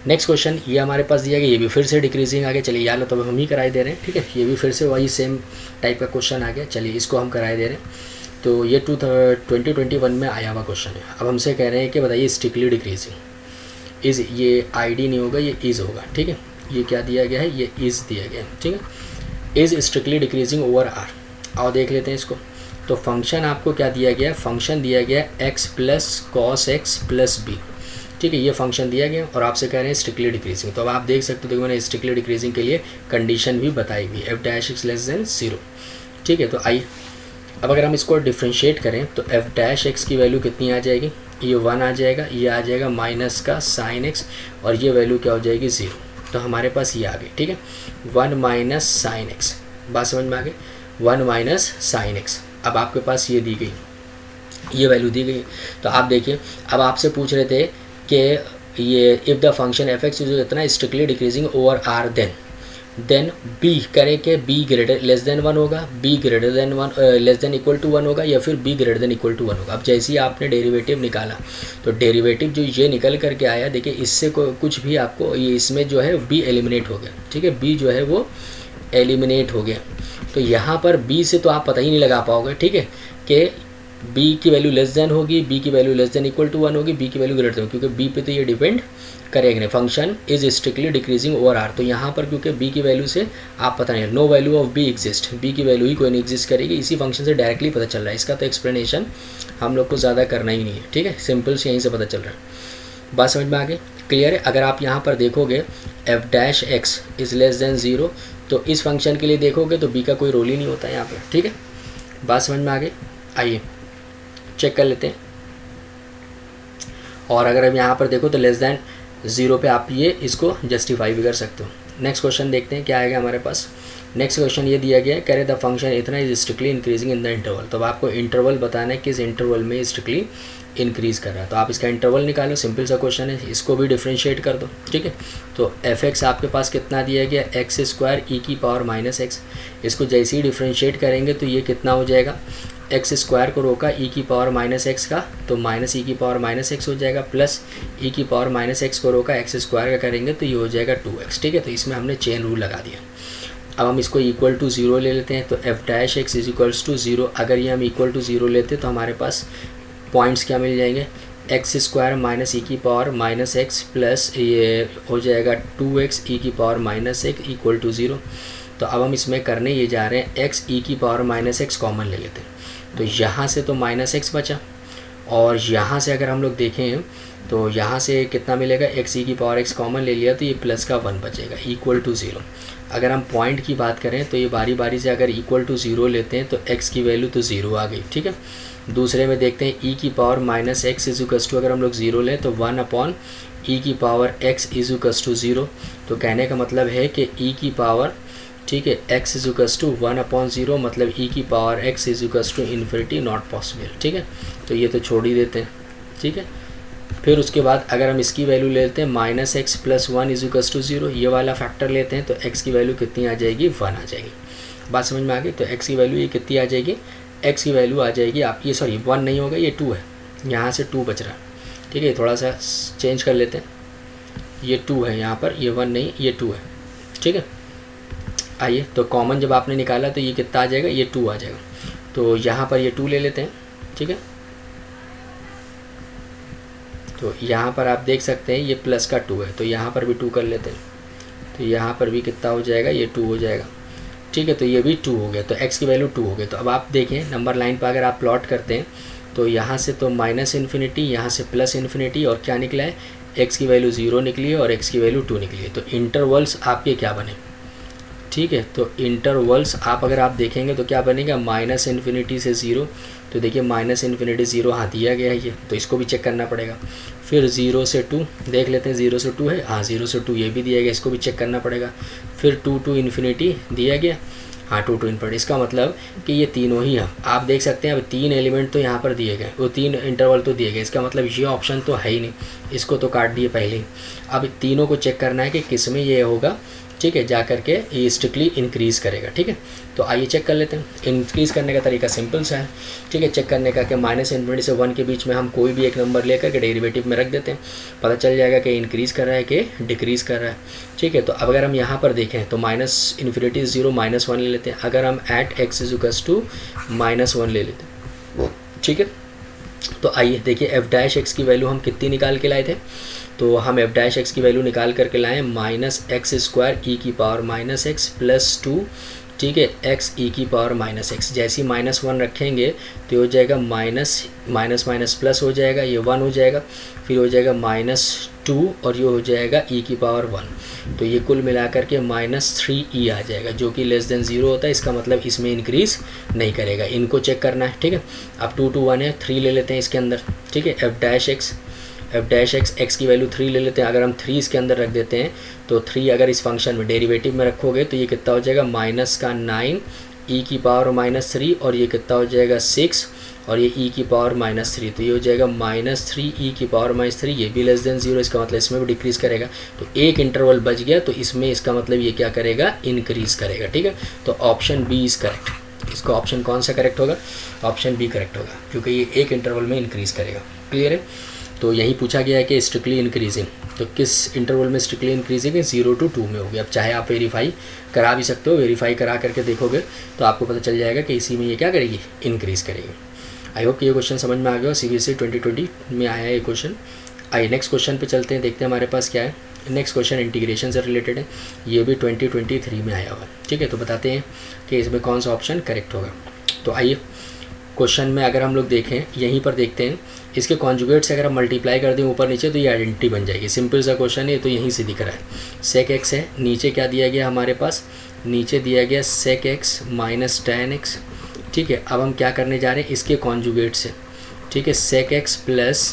नेक्स्ट क्वेश्चन ये हमारे पास दिया गया, ये भी फिर से डिक्रीजिंग आ गया, चलिए यार तो हम ही कराए दे रहे हैं, ठीक है, ये भी फिर से वही सेम टाइप का क्वेश्चन आ गया, चलिए इसको हम कराए दे रहे हैं। तो ये 2021 में आया हुआ क्वेश्चन है। अब हमसे कह रहे हैं कि बताइए स्ट्रिक्टली डिक्रीजिंग इज़, ये आईडी नहीं होगा, ये इज़ होगा, ठीक है, ये क्या दिया गया है, ये इज़ दिया गया है, ठीक है, is strictly decreasing over R. आओ देख लेते हैं इसको। तो फंक्शन आपको क्या दिया गया है, फंक्शन दिया गया है X plus cos X plus B, ठीक है, ये फंक्शन दिया गया और आपसे कह रहे हैं स्ट्रिक्टली डिक्रीजिंग। तो अब आप देख सकते हो, देखो मैंने स्ट्रिक्टली डिक्रीजिंग के लिए कंडीशन भी बताई हुई, F dash x less than 0, ठीक है। तो आइए अब अगर हम इसको डिफ्रेंशिएट करें तो एफ डैश एक्स की वैल्यू कितनी आ जाएगी, ये 1 आ जाएगा, ये आ जाएगा माइनस का साइन एक्स, और ये वैल्यू क्या हो जाएगी 0, तो हमारे पास ये आ गई, ठीक है, 1 माइनस साइन एक्स, बात समझ में आ गई, 1 माइनस साइन एक्स। अब आपके पास ये दी गई, ये वैल्यू दी गई। तो आप देखिए, अब आपसे पूछ रहे थे कि ये if the function f x is इतना strictly decreasing over R then b करें कि बी ग्रेटर लेस देन 1 होगा, b greater than 1 less than equal to 1 होगा, या फिर b greater than equal to 1 होगा। अब जैसे ही आपने डेरिवेटिव निकाला तो डेरिवेटिव जो ये निकल करके आया, देखिए इससे कुछ भी आपको ये इसमें जो है बी एलिमिनेट हो गया, ठीक है, बी जो है वो एलिमिनेट हो गया। तो यहाँ पर बी से तो आप पता ही नहीं लगा पाओगे, ठीक है, कि बी की वैल्यू लेस देन होगी, बी की value less than equal to 1 होगी, बी की वैल्यू ग्रेटर होगी, क्योंकि बी पे तो ये डिपेंड करेंगे। Function is strictly decreasing over R, तो यहाँ पर क्योंकि बी की वैल्यू से आप पता नहीं, no value of B exist, B की वैल्यू ही कोई नहीं एग्जिस्ट करेगी, इसी फंक्शन से डायरेक्टली पता चल रहा है। इसका तो एक्सप्लेनेशन हम लोग को ज़्यादा करना ही नहीं है, ठीक है, सिंपल से यहीं से पता चल रहा है। बात समझ में आ गई, क्लियर है। अगर आप यहाँ पर देखोगे F dash x is less then 0, तो इस फंक्शन के लिए देखोगे तो बी का कोई रोल ही नहीं होता है यहाँ पर, ठीक है, बात समझ में आ गई। आइए चेक कर लेते हैं, और अगर हम यहाँ पर देखो तो लेस देन 0 पे आप ये इसको जस्टिफाई भी कर सकते हो। नेक्स्ट क्वेश्चन देखते हैं क्या आएगा हमारे पास। नेक्स्ट क्वेश्चन ये दिया गया है, कह रहे द फंक्शन इतना is strictly increasing in the interval. तो अब आपको इंटरवल बताना है किस इंटरवल में स्ट्रिक्टली इंक्रीज़ कर रहा है, तो आप इसका इंटरवल निकालो, सिंपल सा क्वेश्चन है, इसको भी डिफ्रेंशिएट कर दो, ठीक है। तो एफ एक्स आपके पास कितना दिया गया, एक्स स्क्वायर ई की पावर माइनस एक्स, इसको जैसे ही डिफ्रेंशिएट करेंगे तो ये कितना हो जाएगा, एक्स स्क्वायर को रोका ई की पावर माइनस एक्स का, तो माइनस ई की पावर माइनस एक्स हो जाएगा, प्लस ई की पावर माइनस एक्स को रोका एक्स स्क्वायर का करेंगे तो ये हो जाएगा 2x, ठीक है। तो इसमें हमने चेन रूल लगा दिया। अब हम इसको इक्वल टू 0 ले लेते हैं, तो F dash X is equals to 0। अगर ये हम इक्वल टू 0 लेते तो हमारे पास पॉइंट्स क्या मिल जाएंगे, एक्स स्क्वायर माइनस ई की पावर माइनस एक्स प्लस ये हो जाएगा 2x ई की power minus X equal to 0। तो अब हम इसमें करने ये जा रहे हैं एक्स ई की पावर माइनस एक्स कॉमन ले लेते हैं। तो यहाँ से तो माइनस एक्स बचा, और यहाँ से अगर हम लोग देखें तो यहाँ से कितना मिलेगा, एक्स ई की पावर एक्स कॉमन ले लिया तो ये प्लस का 1 बचेगा इक्वल टू 0। अगर हम पॉइंट की बात करें तो ये बारी बारी से अगर इक्वल टू 0 लेते हैं तो x की वैल्यू तो 0 आ गई, ठीक है। दूसरे में देखते हैं ई की पावर माइनस एक्स इजुकस टू, अगर हम लोग 0 लें तो 1 अपॉन ई की पावर x इजुकस टू 0। तो कहने का मतलब है कि ई की पावर, ठीक है, x इजुकस टू 1 अपॉन 0, मतलब ई की पावर x इजुकस टू इन्फिनिटी, नॉट पॉसिबल, ठीक है। तो ये तो छोड़ ही देते हैं, ठीक है। फिर उसके बाद अगर हम इसकी वैल्यू लेते हैं माइनस एक्स प्लस 1 इजुकस टू 0, ये वाला फैक्टर लेते हैं तो x की वैल्यू कितनी आ जाएगी, 1 आ जाएगी। बात समझ में आ गई। तो x की वैल्यू ये कितनी आ जाएगी, x की वैल्यू आ जाएगी आप ये, सॉरी 1 नहीं होगा, ये 2 है, यहाँ से 2 बच रहा है, ठीक है। थोड़ा सा चेंज कर लेते हैं, ये 2 है यहाँ पर, ये 1 नहीं, ये 2 है, ठीक है। आइए, तो कॉमन जब आपने निकाला तो ये कितना आ जाएगा, ये 2 आ जाएगा। तो यहाँ पर ये 2 ले लेते हैं, ठीक है। तो यहाँ पर आप देख सकते हैं ये प्लस का 2 है, तो यहाँ पर भी 2 कर लेते हैं, तो यहाँ पर भी कितना हो जाएगा, ये 2 हो जाएगा, ठीक है। तो ये भी 2 हो गया, तो x की वैल्यू 2 हो गई। तो अब आप देखें नंबर लाइन पर अगर आप प्लॉट करते हैं तो यहाँ से तो माइनस इन्फिनिटी, यहाँ से प्लस इन्फिनिटी, और क्या निकला है, x की वैल्यू 0 निकली है और x की वैल्यू 2 निकली है। तो इंटरवल्स आपके क्या बने, ठीक है। तो इंटरवल्स आप अगर आप देखेंगे तो क्या बनेगा, माइनस इन्फिनिटी से 0, तो देखिए माइनस इन्फिनिटी 0 हाँ दिया गया है ये, तो इसको भी चेक करना पड़ेगा। फिर 0 से 2 देख लेते हैं, 0 से 2 है, हाँ 0 से 2 ये भी दिया गया, इसको भी चेक करना पड़ेगा। फिर 2 टू इन्फिनिटी दिया गया, हाँ 2 टू इन्फिनिटी, इसका मतलब कि ये तीनों ही हैं। आप देख सकते हैं अब 3 एलिमेंट तो यहाँ पर दिए गए, वो 3 इंटरवल तो दिए गए, इसका मतलब ये ऑप्शन तो है ही नहीं, इसको तो काट दिए पहले ही। अब तीनों को चेक करना है कि किस में ये होगा, ठीक है, जा करके ये स्ट्रिक्टली इंक्रीज़ करेगा, ठीक है। तो आइए चेक कर लेते हैं। इंक्रीज़ करने का तरीका सिंपल सा है, ठीक है। चेक करने का कि माइनस इन्फिनिटी से 1 के बीच में हम कोई भी एक नंबर लेकर के डेरिवेटिव में रख देते हैं, पता चल जाएगा कि इंक्रीज़ कर रहा है कि डिक्रीज़ कर रहा है, ठीक है। तो अब अगर हम यहाँ पर देखें तो माइनस इन्फिनिटी 0 माइनस 1 ले लेते हैं, अगर हम एट एक्स इजुकस टू माइनस 1 ले लेते हैं, ठीक है। तो आइए देखिए एफ डैश एक्स की वैल्यू हम कितनी निकाल के लाए थे, तो हम एफ डैश एक्स की वैल्यू निकाल करके लाए माइनस एक्स स्क्वायर ई की पावर माइनस एक्स प्लस 2, ठीक है, एक्स ई की पावर माइनस एक्स। जैसे ही -1 रखेंगे तो हो जाएगा माइनस माइनस प्लस हो जाएगा, ये 1 हो जाएगा, फिर हो जाएगा -2 और ये हो जाएगा ई की पावर 1। तो ये कुल मिलाकर के -3e आ जाएगा, जो कि लेस देन 0 होता है, इसका मतलब इसमें इंक्रीज़ नहीं करेगा। इनको चेक करना है, ठीक है। अब 2 to 1 है, 3 ले लेते हैं इसके अंदर, ठीक है। एफ डैश एक्स एक्स की वैल्यू 3 ले लेते हैं, अगर हम 3 इसके अंदर रख देते हैं तो 3 अगर इस फंक्शन में डेरिवेटिव में रखोगे तो ये कितना हो जाएगा, माइनस का 9 ई की पावर -3, और ये कितना हो जाएगा 6, और ये ई की पावर -3, तो ये हो जाएगा -3 ई की पावर -3, ये भी लेस देन 0, इसका मतलब इसमें भी डिक्रीज़ करेगा। तो एक इंटरवल बच गया, तो इसमें इसका मतलब ये क्या करेगा, इंक्रीज़ करेगा, ठीक है। तो ऑप्शन बी इज़ करेक्ट। इसका ऑप्शन कौन सा करेक्ट होगा, ऑप्शन बी करेक्ट होगा, क्योंकि ये एक इंटरवल में इंक्रीज़ करेगा। क्लियर है। तो यही पूछा गया है कि स्ट्रिक्टली इंक्रीजिंग, तो किस इंटरवल में स्ट्रिक्टली इंक्रीजिंग है, 0 to 2 में होगी। अब चाहे आप वेरीफाई करा भी सकते हो, वेरीफाई करा करके देखोगे तो आपको पता चल जाएगा कि इसी में ये क्या करेगी, इंक्रीज़ करेगी। आई होप कि ये क्वेश्चन समझ में आ गया हो, CBSE 2020 में आया है ये क्वेश्चन। आइए नेक्स्ट क्वेश्चन पे चलते हैं, देखते हैं हमारे पास क्या है। नेक्स्ट क्वेश्चन इंटीग्रेशन से रिलेटेड है, ये भी 2023 में आया हुआ है, ठीक है। तो बताते हैं कि इसमें कौन सा ऑप्शन करेक्ट होगा। तो आइए क्वेश्चन में अगर हम लोग देखें, यहीं पर देखते हैं, इसके कॉन्जुगेट से अगर हम मल्टीप्लाई कर दें ऊपर नीचे तो ये आइडेंटिटी बन जाएगी। सिंपल सा क्वेश्चन है, तो यहीं से दिख रहा है। सेक एक्स है, नीचे क्या दिया गया हमारे पास, नीचे दिया गया sec X minus tan x, ठीक है। अब हम क्या करने जा रहे हैं, इसके कॉन्जुगेट से, ठीक है, sec X plus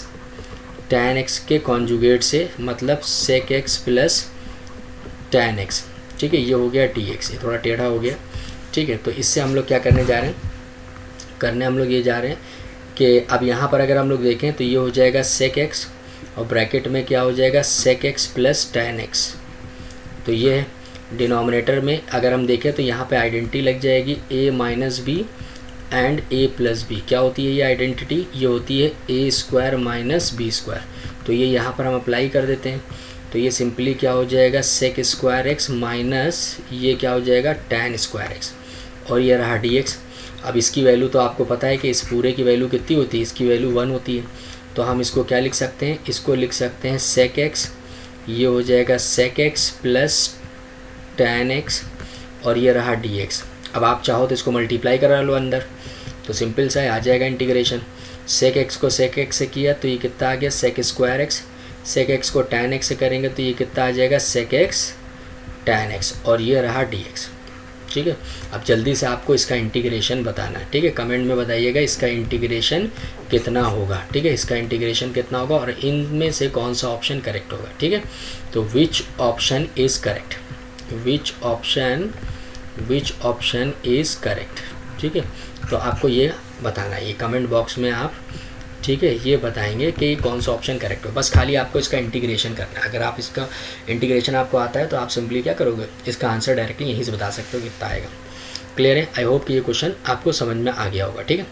tan x के कॉन्जुगेट से, मतलब sec X plus tan x, ठीक है। ये हो गया dx, ये थोड़ा टेढ़ा हो गया, ठीक है। तो इससे हम लोग क्या करने जा रहे हैं, हम लोग ये जा रहे हैं कि अब यहाँ पर अगर हम लोग देखें तो ये हो जाएगा सेक एक्स, और ब्रैकेट में क्या हो जाएगा, sec X plus tan x। तो ये है डिनोमिनेटर में अगर हम देखें तो यहाँ पे आइडेंटिटी लग जाएगी a minus B and a plus B. क्या होती है ये आइडेंटिटी, ये होती है a square minus B square. तो ये यहाँ पर हम अप्लाई कर देते हैं, तो ये सिंपली क्या हो जाएगा, सेक स्क्वायर एक्स माइनस ये क्या हो जाएगा, tan स्क्वायर एक्स, और ये रहा dx। अब इसकी वैल्यू तो आपको पता है कि इस पूरे की वैल्यू कितनी होती है, इसकी वैल्यू 1 होती है। तो हम इसको क्या लिख सकते हैं, इसको लिख सकते हैं सेक एक्स, ये हो जाएगा sec X plus tan x, और ये रहा dx। अब आप चाहो तो इसको मल्टीप्लाई करा लो अंदर, तो सिंपल सा है, आ जाएगा इंटीग्रेशन। सेक एक्स को सेक एक्स से किया तो ये कितना आ गया sec square X, sec X को टैन एक्स से करेंगे तो ये कितना आ जाएगा सेक एक्स टैन एक्स, और ये रहा dx। ठीक है, अब जल्दी से आपको इसका इंटीग्रेशन बताना है। ठीक है, कमेंट में बताइएगा इसका इंटीग्रेशन कितना होगा। ठीक है, इसका इंटीग्रेशन कितना होगा और इनमें से कौन सा ऑप्शन करेक्ट होगा। ठीक है, तो which option is correct, which option is correct. ठीक है, तो आपको ये बताना है, ये कमेंट बॉक्स में आप, ठीक है, ये बताएंगे कि कौन सा ऑप्शन करेक्ट हो। बस खाली आपको इसका इंटीग्रेशन करना है। अगर आप इसका इंटीग्रेशन आपको आता है तो आप सिंपली क्या करोगे, इसका आंसर डायरेक्टली यहीं से बता सकते हो कितना आएगा। क्लियर है, आई होप कि ये क्वेश्चन आपको समझ में आ गया होगा। ठीक है,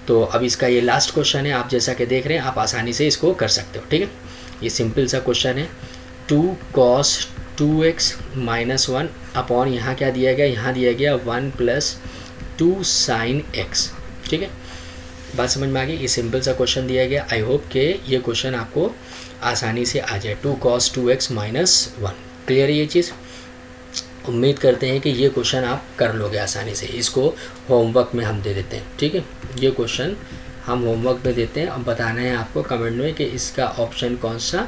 तो अब इसका ये लास्ट क्वेश्चन है, आप जैसा कि देख रहे हैं आप आसानी से इसको कर सकते हो। ठीक है, ये सिंपल सा क्वेश्चन है, 2 cos 2x - 1 अपॉन यहाँ क्या दिया गया, यहाँ दिया गया 1 + 2 sin x। ठीक है, बात समझ में आ गई, ये सिंपल सा क्वेश्चन दिया गया। आई होप कि ये क्वेश्चन आपको आसानी से आ जाए, 2 cos 2x - 1। क्लियर है ये चीज़, उम्मीद करते हैं कि ये क्वेश्चन आप कर लोगे आसानी से। इसको होमवर्क में हम दे देते हैं। ठीक है, ये क्वेश्चन हम होमवर्क में देते हैं, अब बताना है आपको कमेंट में कि इसका ऑप्शन कौन सा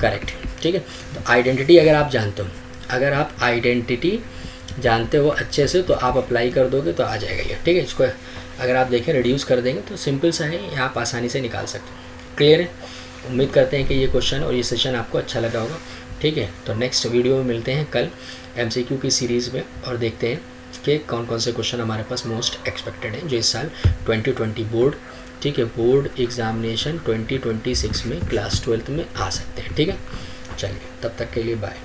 करेक्ट है। ठीक है, तो आइडेंटिटी अगर आप जानते हो, अगर आप आइडेंटिटी जानते हो अच्छे से तो आप अप्लाई कर दोगे तो आ जाएगा ये। ठीक है, इसको अगर आप देखें रिड्यूस कर देंगे तो सिंपल सा है, ये आप आसानी से निकाल सकते हो। क्लियर है, उम्मीद करते हैं कि ये क्वेश्चन और ये सेशन आपको अच्छा लगा होगा। ठीक है, तो नेक्स्ट वीडियो में मिलते हैं कल MCQ की सीरीज़ में और देखते हैं कि कौन कौन से क्वेश्चन हमारे पास मोस्ट एक्सपेक्टेड हैं जो इस साल 2020 बोर्ड, ठीक है, बोर्ड एग्जामिनेशन 2026 में क्लास 12th में आ सकते हैं। ठीक है, चलिए तब तक के लिए बाय।